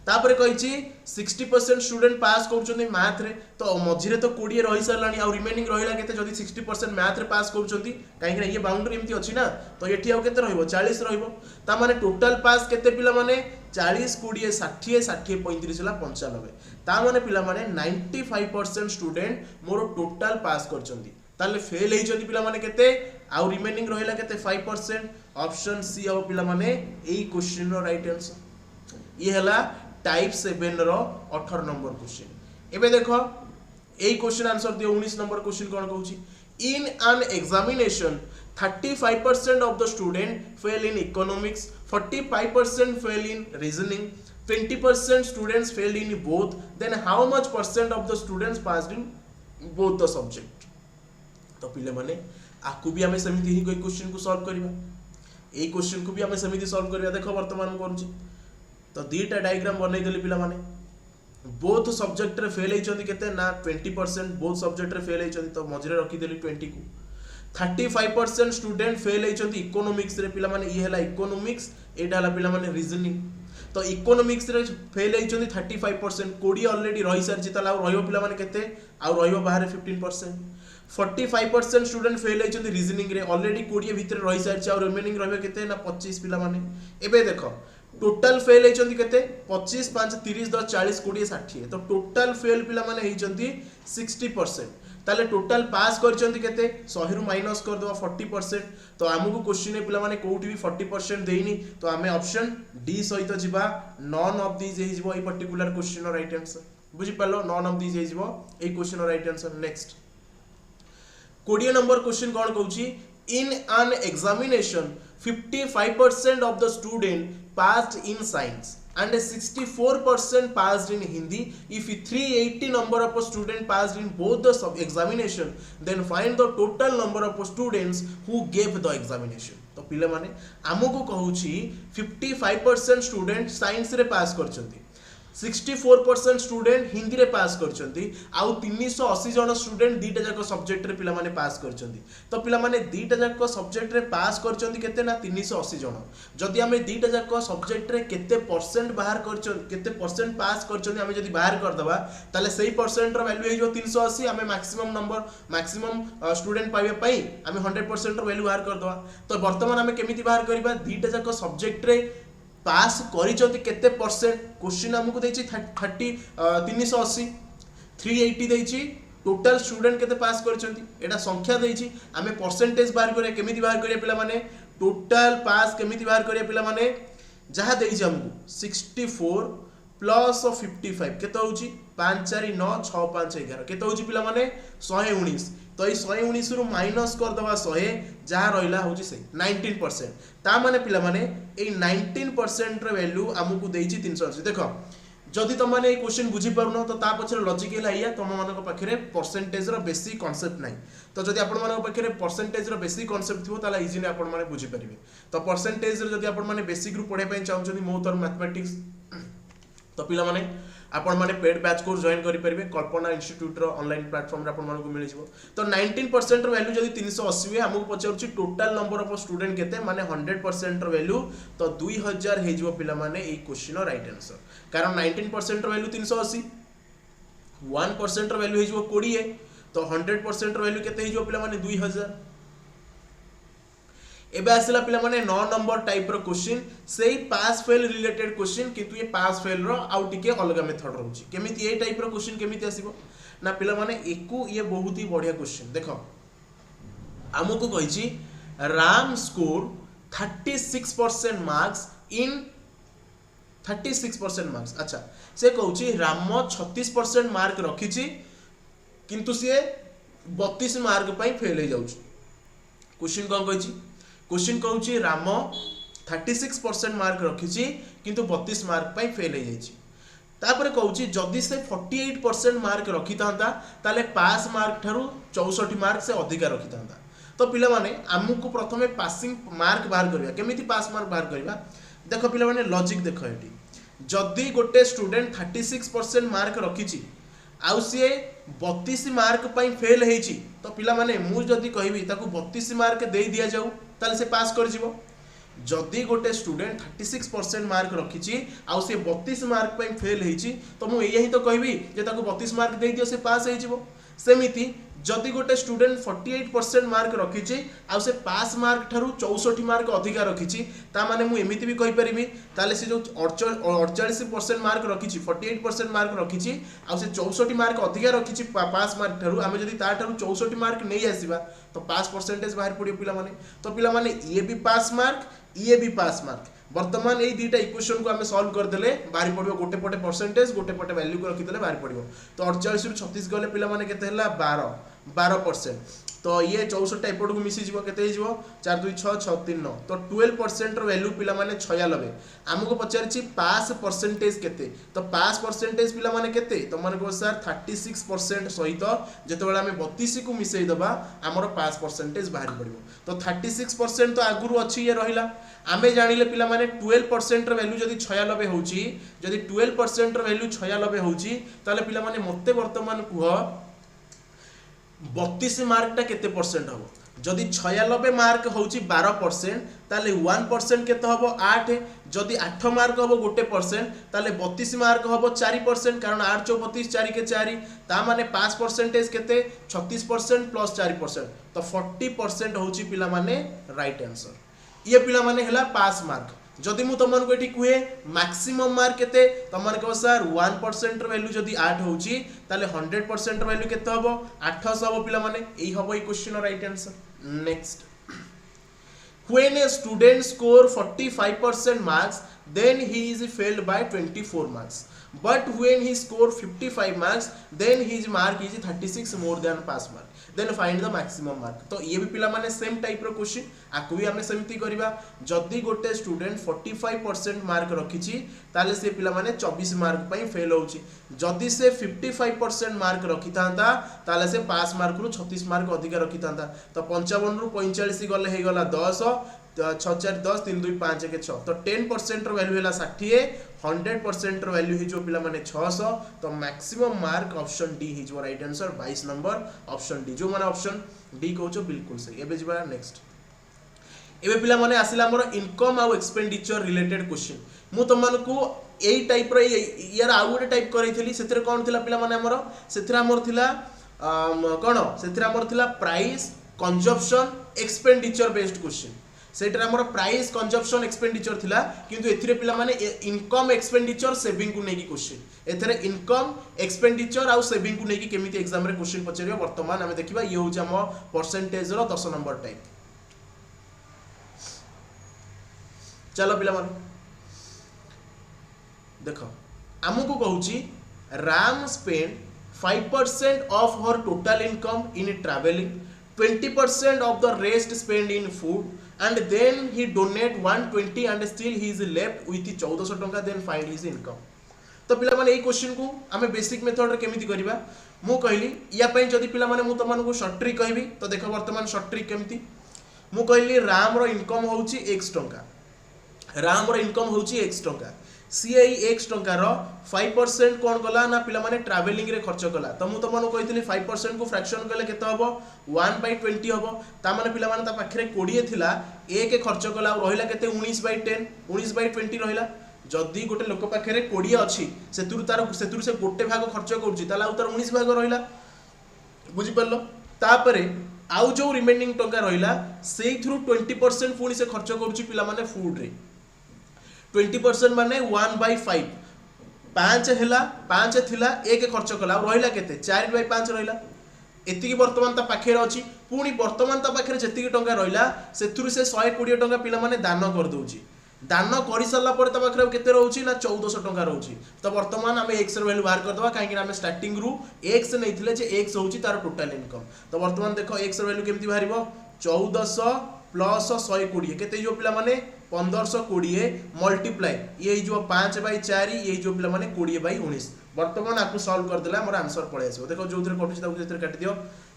तापरे कहिची 60% स्टूडेंट पास करछंती मैथ रे तो मझिरे तो 20 रहि सरलानी आ रिमेनिंग रहिला केते जदि 60% मैथ रे पास करछंती काहे कि ये बाउंड्री एम्ति अछि ना तो एठी आ केते रहइबो 40 रहइबो ता माने टोटल पास केते पिला माने 40 20 60 60 35 होला 95 ता माने पिला माने 95% स्टूडेंट मोर टोटल पास करछंती ताले फेल हेइ जदि पिला माने केते आ रिमेनिंग रहिला केते 5%। ऑप्शन सी आ पिला माने एई क्वेश्चन रो राइट आंसर। ये हला टाइप 7 रो 18 नंबर क्वेश्चन। एबे देखो एई क्वेश्चन आंसर दियो 19 नंबर क्वेश्चन कोन कहूची in an examination 35% of the student fail in economics, 45% fail in reasoning, 20% students failed in both, then how much percent of the students passed in both the subject? तो पिले माने आकु भी हमें समिति ही कोई क्वेश्चन को सॉल्व करबा ए क्वेश्चन को भी हमें समिति सॉल्व करबा। देखो वर्तमान करूची तो दीटा डायग्राम बनै देली पिला माने बोथ सब्जेक्ट रे फेल हेचंती केते ना 20% बोथ सब्जेक्ट रे फेल हेचंती तो मझरे रखी देली 20 को। 35% स्टूडेंट फेल हेचंती इकोनॉमिक्स रे पिला माने ये हला इकोनॉमिक्स एटा हला पिला माने रीजनिंग तो इकोनॉमिक्स रे फेल हेचंती 35% कोडी ऑलरेडी रहि सर जितला रहियो पिला माने केते आ रहियो बाहर 15%। 45% स्टूडेंट फेल हेचंती रीजनिंग रे ऑलरेडी 20 भीतर रहि सर आ रिमेनिंग रहियो केते ना 25 पिला माने। एबे देखो टोटल फेल हेचंती केते 25 5 30 10 40 20 60 तो टोटल फेल पिला माने हेचंती 60%। ताले टोटल पास करचंती केते 100 रु माइनस कर दवा 40%। तो हमकु क्वेश्चन ए पिला माने कोउठी भी 40% देइनी तो हमें ऑप्शन डी सहित जिबा नॉन ऑफ दीज हे जिवो ए पर्टिकुलर क्वेश्चन रो राइट आंसर। बुझि पालो नॉन ऑफ दीज हे जिवो ए क्वेश्चन रो right answer. Next 20 number question कोन कहूची in an examination 55% of the student passed in science and 64% passed in Hindi. If 380 number of students passed in both the sub examination, then find the total number of students who gave the examination. तो पिले माने हमको कहूची 55% student science रे पास करचंती, 64% student Hindi रे पास करचंती, आउ 380 जन student दीटा जाक subject रे पिला माने पास करचंती। तो पिला माने दीटा जाक सब्जेक्ट रे पास करचंती केते ना 380 जन। जदि हमें दीटा जाक सब्जेक्ट रे केते परसेंट बाहर करचन केते परसेंट पास करचंती हमें जदि बाहर कर दबा ताले सेही परसेंट रो वैल्यू हे जो 380 हमें मैक्सिमम नंबर मैक्सिमम स्टूडेंट पाइबा पई हमें 100% रो वैल्यू बाहर कर दबा। तो वर्तमान हमें केमिति बाहर करबा दीटा जाक सब्जेक्ट रे पास करिचंती केते परसेंट क्वेश्चन हमको देछि 380 380 देछि टोटल स्टूडेंट केते पास करछंती एटा संख्या देइछि आमे परसेंटेज बाहर करिया केमिति बाहर करिया पिला माने टोटल पास केमिति बाहर करिया पिला माने जहा देइछि हमकु 64 प्लस 55 केते होउछि 5 4 9 6 5 11 केते होउछि पिला माने 119 तो ये 119 रु माइनस कर दवा 100 जहा रहिला होउछि से 19% ता माने पिला माने ए 19% रे वैल्यू हमकु देइछि 380 देखो जदि तुम मैंने क्वेश्चन बुझी पारुन तो ता पछरे लॉजिक है या तुम मानक पाखरे परसेंटेज रो बेसी कांसेप्ट नाही तो जदि आपण मानक पाखरे परसेंटेज रो बेसी कांसेप्ट थिबो ताला इजीली आपण माने बुझी परिबे तो परसेंटेज रो जदि आपण माने बेसिक रु पढे पय चाहउछनी मो तर मैथमेटिक्स तो पिला माने आपण माने पेड बैच कोर्स जॉइन करि परिबे कल्पना इंस्टीट्यूट रो ऑनलाइन प्लेटफॉर्म रे आपण माने को मिलि जिवो तो 19% रो वैल्यू जदि 380 है हमकु पचारछि टोटल नंबर ऑफ स्टूडेंट केते माने 100% रो वैल्यू तो 2000 हे जिवो पिला माने ए क्वेश्चन रो राइट आंसर कारण 19% रो वैल्यू 380 1% रो वैल्यू हे जिवो 20 तो 100% रो वैल्यू केते हे जिवो पिला माने 2000 एबे आसला पिला माने 9 नंबर टाइप रो क्वेश्चन सेही पास फेल रिलेटेड क्वेश्चन किंतु ये पास फेल रो आउ टिके अलग मेथड रहउची केमिति ए टाइप रो क्वेश्चन केमिति आसीबो ना पिला माने एकु ये बहुत ही बढ़िया क्वेश्चन देखो हमकु कहिची Ram score 36% marks in 36% marks अच्छा से कहउची राम 36% मार्क रखिची किंतु से 32 मार्क पई फेल हे जाउची क्वेश्चन कोन कहिची क्वेश्चन कहउची राम 36% मार्क रखिची किंतु 32 मार्क पई फेल हे जाइची तापर कहउची जदी से 48% मार्क रखितांता ताले पास मार्क थारु 64 मार्क से अधिका रखितांता तो पिला माने हमकु प्रथमे पासिंग मार्क बाहर करबा केमिति पास मार्क बाहर करबा देखो पिला माने लॉजिक देखो एटी जदी गोटे स्टूडेंट 36% मार्क रखिची आउ सी 32 मार्क पई फेल हेची तो पिला माने मु जदी कहबी ताकू 32 मार्क दे दिया जाऊ ताले से पास कर जिवो जदी गोटे स्टूडेंट 36% मार्क रखिची आउ से 32 मार्क पई फेल हेची तो मु एही तो कहबी जे ताकू 32 मार्क दे दियो से पास हे जिवो सेमिति जदी गोटे स्टूडेंट 48% मार्क रखिची आउ से पास मार्क थारु 64 मार्क अधिका रखिची ता माने मु एमिति भी कहि परिबी ताले से जो 48% मार्क रखिची 48% मार्क रखिची आउ से 64 मार्क अधिका रखिची पास मार्क थारु आमे जदी ता थारु 64 मार्क नै आसीबा तो पास परसेंटेज बाहर पडियो पिला माने तो पिला माने ये भी पास मार्क ये भी पास मार्क वर्तमान ये दुईटा इक्वेशन को आम सॉल्व कर देले बाहर पड़ो गोटे पटे परसेंटेज गोटे पटे वैल्यू को रखीदे बाहर पड़ो तो 48 रु 36 गले पिला माने केते हला 12% तो ये 64 एपट को मिसी जीवो केते जीवो 4 2 6 6 3 9 तो 12% रो वैल्यू पिला माने 96 हमको पचारछि पास परसेंटेज केते तो पास परसेंटेज पिला माने केते तो माने को सर 36% सहित जेतेबेला हमें 32 को मिसई दबा हमर पास परसेंटेज बाहर पड़िबो तो 36% तो आगुरु अछि ये रहिला आमे जानिले पिला माने 12% रो वैल्यू जदी 96 होउची जदी 12% रो वैल्यू 96 होउची ताले पिला माने मते वर्तमान कुह 32 मार्क टा केते परसेंट हबो जदि 96 मार्क होउची 12% ताले 1% केते हबो 8 जदि 8 मार्क हबो 1% ताले 32 मार्क हबो 4% कारण 8 24 4 के 4 ता माने पास परसेंटेज केते 36% प्लस 4% तो 40% होउची पिला माने राइट आंसर ये पिला माने हला पास मार्क जदि मु तमन को एठी कुहे मैक्सिमम मार्क केते तमन को सर 1% रो वैल्यू जदि 8 होउची ताले 100% रो वैल्यू केते हबो 800 हबो पिला माने एही हबो ई क्वेश्चन रो right answer next when a student score 45% marks then he is failed by 24 marks but when he score 55 marks then his mark is 36 more than pass mark then find the maximum mark तो ये भी पिला माने same type रो question आकु भी हमने सेमती करबा जदी गोटे स्टूडेंट 45% मार्क रखिची ताले से पिला माने 24 मार्क पई फेल होउची जदी से 55% मार्क रखितांता ताले से पास मार्क रु 36 मार्क अधिक रखितांता तो 55 रु 45 गले हे गला 10 6 4 10 3 2 5 1 6 तो 10% रो वैल्यू हैला 60 100% रो वैल्यू हि जो पिला माने 600 तो मैक्सिमम मार्क ऑप्शन डी हि जो right answer 22 number option D जो माने ऑप्शन डी कहउछो बिल्कुल सही एबे जिबा नेक्स्ट एबे पिला माने आसिला हमर इनकम आ एक्सपेंडिचर रिलेटेड क्वेश्चन मु तमन को एई टाइप रो यार आ गोटे टाइप करैथली सेतिर कोन थिला पिला माने हमर सेतिर हमर थिला कोन सेतिर हमर थिला price consumption expenditure based question सेटर हमर प्राइस कंजप्शन एक्सपेंडिचर थिला किंतु एथिरे पिला माने इनकम एक्सपेंडिचर सेविंग को नेकी क्वेश्चन एथिरे इनकम एक्सपेंडिचर आउ सेविंग को नेकी केमिति एग्जाम रे क्वेश्चन पचरियो वर्तमान हमें देखिबा ये होज हम परसेंटेज रो 10 नंबर टाइप। चलो पिला माने देखो हमको कहूची Ram spend 5% of her total income in traveling, 20% of the rest spent in food, and then he donate 120 and still he is left with 1400 टंका, then find his income। तो पिला माने এই क्वेश्चन को हमें बेसिक मेथड रे केमिति करबा मु कहली या पई जदी पिला माने मु तमन को शॉर्ट ट्रिक कहबी तो देखो वर्तमान शॉर्ट ट्रिक केमिति मु कहली राम रो इनकम होउची x टंका, राम रो इनकम होउची x टंका, सी एक्स टंकार 5% कौन कला ना पिला माने ट्रैवलिंग रे खर्च कला। तो मु तमन कहितली 5% को फ्रैक्शन कले केते हबो 1/20 हबो, ता माने पिला माने ता पाखरे 20 थिला ए के खर्च कला और रहिला केते 19/10 19/20 रहिला। जदी गोटे लोक पाखरे 20 अछि सेतुर से गोटे भाग खर्च करउची ताला उतर 19 भाग रहिला, बुझि परलो। तापरे आउ जो रिमेनिंग टंका रहिला सेई थ्रू 20% पुनी से खर्च करउची पिला माने फूड रे, 20% माने 1/5 5 हैला 5 थिला एक खर्च कला रहिला केते 4/5 रहिला एतिकी वर्तमान ता पाखे अछि। पुनी वर्तमान ता पाखे जेतिकी टंका रहिला सेथुरु से 120 टंका पिला माने दान कर दउची, दान करि सल्ला पर ता पाखे केते रहउची ना 1400 टंका रहउची। तो वर्तमान हमें x रो वैल्यू बाहर कर दबा काहे कि हमें स्टार्टिंग रु x नैथिले जे x होउची तार टोटल इनकम। तो वर्तमान देखो x रो वैल्यू केमति बाहरिबो 1400 प्लस 120 केते जो पिला माने 1520 मल्टीप्लाई ये जो 5/4 ये जो पिला माने 20/19। वर्तमान आपको सॉल्व कर देला हमर आंसर पळे आसीबो। देखो जो थरे कटुची ताकू जेतरे काटि दियो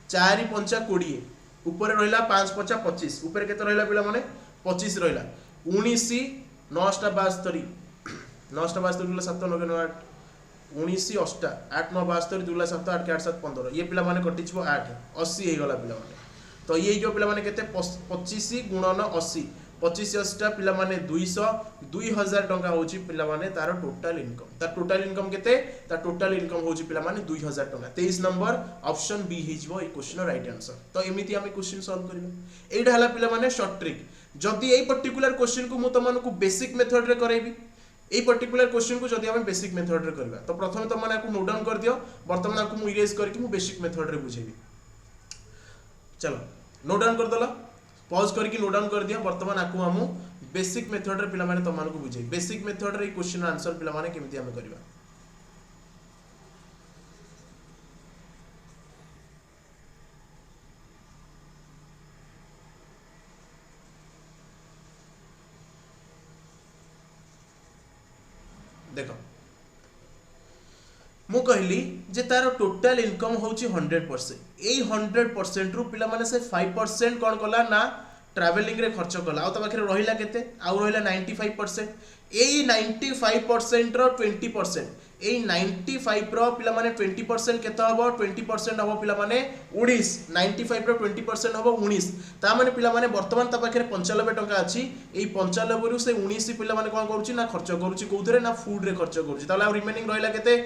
4 5 20 ऊपर रहिला 5 5 25 ऊपर केते रहिला पिला माने 25 रहिला 19 9 72 9 72 7 9 9 8 19 8 8 9 72 2 7 8 8 7 15 ये पिला माने कटि छिबो 8 80 हे गला पिला माने। तो ये जो पिला माने केते 25 गुणन 80 25 80 पिला माने 200 2000 टंका होची पिला माने तार टोटल इनकम। तार टोटल इनकम केते तार टोटल इनकम होची पिला माने 2000 टंका। 23 नंबर ऑप्शन बी हिजबो ए क्वेश्चन राइट आंसर। तो एमिति हम क्वेश्चन सॉल्व करबे एटा हला पिला माने शॉर्ट ट्रिक। जदी एई पर्टिकुलर क्वेश्चन को मु तमन को बेसिक मेथड रे करैबी एई पर्टिकुलर क्वेश्चन को जदी हम बेसिक मेथड रे करबा तो प्रथम तो माने को नोट डाउन कर दियो वर्तमान को मु इरेज करके मु बेसिक मेथड रे बुझेबी। चलो नोट डाउन कर दला पॉज करके नोट डाउन कर दिया वर्तमान आकु हम बेसिक मेथड रे पिला माने तमान को बुझे बेसिक मेथड रे क्वेश्चन आंसर पिला माने केमिति हम करबा। देखो मु कहली जे तार टोटल इनकम होची 100%। एई 100% रु पिला माने से 5% कोन कला ना ट्रैवलिंग रे खर्च कला आ त बाखरे रहिला केते आ रहिला 95%। एई 95% रो 20% एई 95 रो पिला माने 20% केते हबो 20% हबो पिला माने 19 95 रो 20% हबो 19 ता माने पिला माने वर्तमान ता बाखरे 95 टंका अछि एई 95 रु से 19 पिला माने कोन करूची ना खर्च करूची कोउथरे ना फूड रे खर्च करूची ताला रिमेनिंग रहिला केते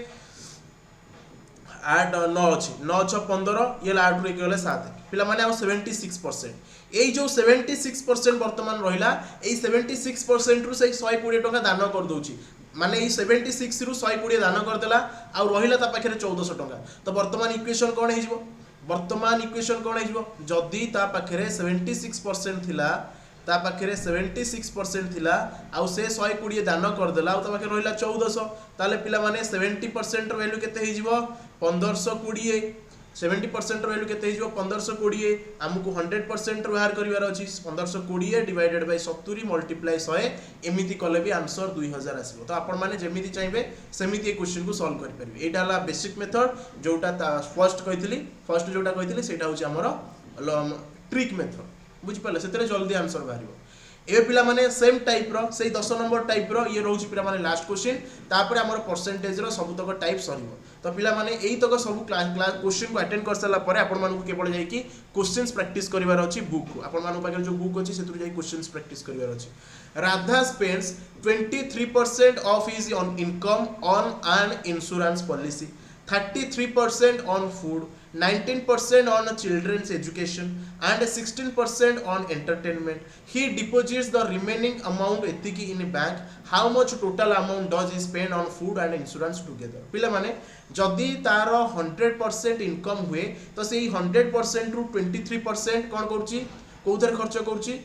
8 9 अछि 9 6 15 ये लाड रे गेले 7 पिला माने 76%। एई जो 76% वर्तमान रहिला एई 76% रु से 120 टंका दान कर दोची माने एई 76 रु 120 दान कर देला आ रहिला ता पाखरे 1400 टंका। तो वर्तमान इक्वेशन कोन हिजबो वर्तमान इक्वेशन कोन हिजबो जदी ता पाखरे 76% थिला ता पाखरे 76% थिला आ से 120 दान कर देला आ ता पाखरे रहिला 1400 ताले पिला माने 70% रो वैल्यू केते हिजबो 1520 70% रो वैल्यू केते हिजबो 1520 हमकु 100% रो बाहर करिवार अछि 1520 डिवाइडेड बाय 70 मल्टीप्लाई 100 एमिति कले भी आंसर 2000 आसीबो। तो आपण माने जेमिति चाहिबे सेमिति ए क्वेश्चन को सॉल्व करि परिबे। एटा ला बेसिक मेथड जोटा फर्स्ट जोटा कहितली सेटा होची हमर ट्रिक मेथड बुझि पाले सेतरे जल्दी आंसर बाहरिबो। ए पिला माने सेम टाइप रो से 10 नंबर टाइप रो ये रहउची पिला माने लास्ट क्वेश्चन तापर हमर परसेंटेज रो सब तक टाइप सरिबो। तो पिला माने एई तक सब क्लास क्वेश्चन को अटेंड कर सला परे आपण मानकु केवल जाई कि क्वेश्चंस प्रैक्टिस करिवार अछि बुक को आपण मानकु पाकर जो बुक अछि सेतु जाई क्वेश्चंस प्रैक्टिस करिवार अछि। Radha spends 23% of his income on an insurance policy, 33% on food, 19% on children's education and 16% on entertainment. He deposits the remaining amount etiki in bank. How much total amount does he spend on food and insurance together? पिला माने जदि तार 100% income हुए तो से 100% रु 23% कौन करुची कोउथरे खर्च करुची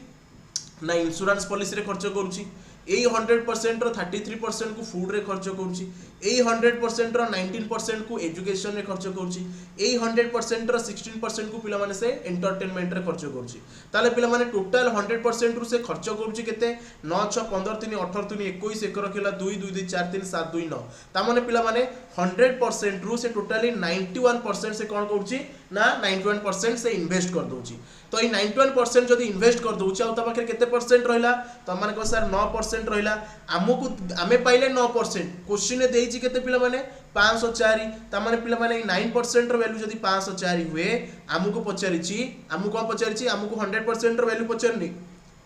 ना इंश्योरेंस पॉलिसी रे खर्च करुची एई 100% रो 33% को फूड रे खर्च करुची एई 100% रो 19% को एजुकेशन रे खर्च करुची एई 100% रो 16% को पिला माने से एंटरटेनमेंट रे खर्च करुची ताले पिला माने टोटल 100% रु से खर्च करुची केते 9 6 15 3 18 3 21 एक रखिला 2 2 2 4 3 7 2 9 ता माने पिला माने 100% रु से टोटली 91% से कोन करुची ना 91% से इन्वेस्ट कर दोची तो ये 91% जदि इन्वेस्ट कर दोची आ ता पाखे केते परसेंट रहिला त माने को सर 9% रहिला हमकु आमे पाइले 9% क्वेश्चन देइची केते पिला माने 504 ता माने पिला माने 9% रो वैल्यू जदि 504 हुए हमकु पचारिची हमकु कोन पचारिची हमकु 100% रो वैल्यू पचारनी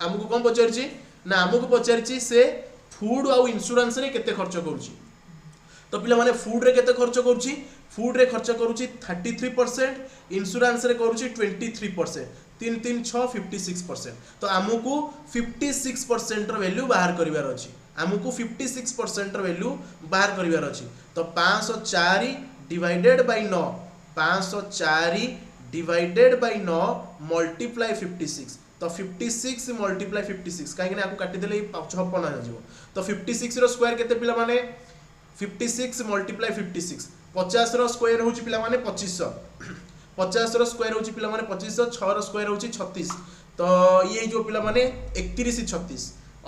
हमकु कोन पचारिची ना हमकु पचारिची से फूड आ इंश्योरेंस रे केते खर्च करूची तो पिला माने फूड रे केते खर्च करूची फूड रे खर्च करूची 33% इंश्योरेंस रे करूची 23% 3 3 6 56% तो आमुको 56% रो वैल्यू बाहर करिवार अछि आमुको 56% रो वैल्यू बाहर करिवार अछि तो 504 divided by 9 504 divided by 9 multiply 56 तो 56 मल्टीप्लाई 56 काहे कि आपको काटी देले 56 आ जाजिवो तो 56 रो स्क्वायर केते पिला माने 56 मल्टीप्लाई 56 50 रो स्क्वायर होची पिला माने 2500 50 रो स्क्वायर होची पिला माने 2500 6 रो स्क्वायर होची 36 तो ये जो पिला माने 31 36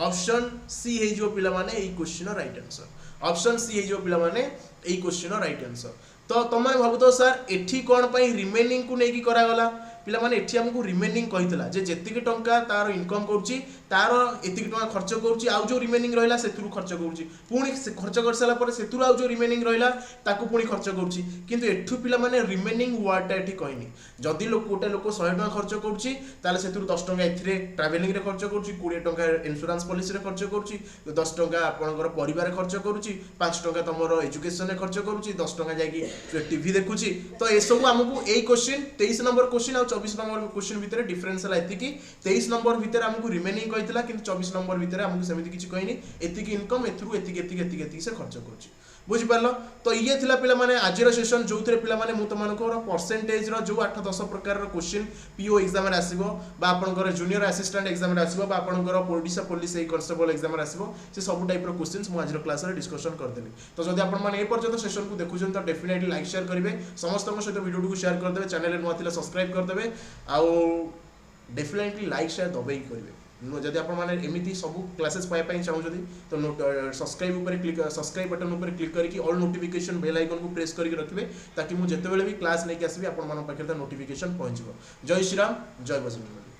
ऑप्शन सी है जो पिला माने ए question right answer option C है जो पिला माने ए क्वेश्चन राइट आंसर तो तमे भाबु तो सर एठी कोन पई रिमेनिंग को नेकी करा गला पिला माने एठी हमकु रिमेनिंग कहितला जे जेतिकी टंका तार इनकम करउची तार एतिकी टंका खर्च करउची आउ जो रिमेनिंग रहिला सेतुरु खर्च करउची पुणी खर्च कर साला पर सेतुरु आउ जो रिमेनिंग रहिला ताकू पुणी खर्च करउची किंतु एठु पिला माने रिमेनिंग वर्ड एठी कहनी जदी लोक गोटे लोक 100 टंका खर्च करउची ताले सेतुरु 10 टंका एथिरे ट्रैवलिंग रे खर्च करउची 20 टंका इंश्योरेंस पॉलिसी रे खर्च करउची 10 टंका आपनकर परिवार खर्च करउची 5 टंका तमरो एजुकेशन रे खर्च करउची 10 टंका जाकी टीवी देखुची तो ए सब हमकु ए क्वेश्चन 23 नंबर क्वेश्चन और 24 नंबर क्वेश्चन भितर डिफरेंस हला एतिकी 23 नंबर भितर हमकु रिमेनिंग कहितला किंतु 24 नंबर भितर हमकु सेमिति किछि कहनी एतिकी इनकम एथरु एतिकी से खर्च करूची बुझि पारलो तो ये थिला पिला माने आजिरो सेशन जोथरे पिला माने मु तमानको परसेंटेज रो जो 8 10 प्रकार रो क्वेश्चन पीओ एग्जाम रे आसीबो बा आपनकर जूनियर असिस्टेंट एग्जाम रे आसीबो बा आपनकर ओडिशा पुलिस ए कांस्टेबल एग्जाम रे आसीबो से सब टाइप रो क्वेश्चंस मु आजिरो क्लास रे डिस्कशन कर देली तो जदि आपन माने ए पर्यंत सेशन को देखुछन तो डेफिनेटली लाइक शेयर करिवे समस्त को सहित वीडियो को शेयर कर देबे चैनल रे नुआ थिला सब्सक्राइब कर देबे आ डेफिनेटली लाइक शेयर दबेई करिवे जदि आप एमती सब क्लासेस पाइबा चाहूँ तो सब्सक्राइब ऊपर क्लिक सब्सक्राइब बटन ऊपर क्लिक करके ऑल नोटिफिकेशन बेल आइकन को प्रेस करके रखिए ताकि मुझे भी क्लास नहीं आसबि आप नोटिफिकेशन पहुँच जय श्री राम जय बजरंग।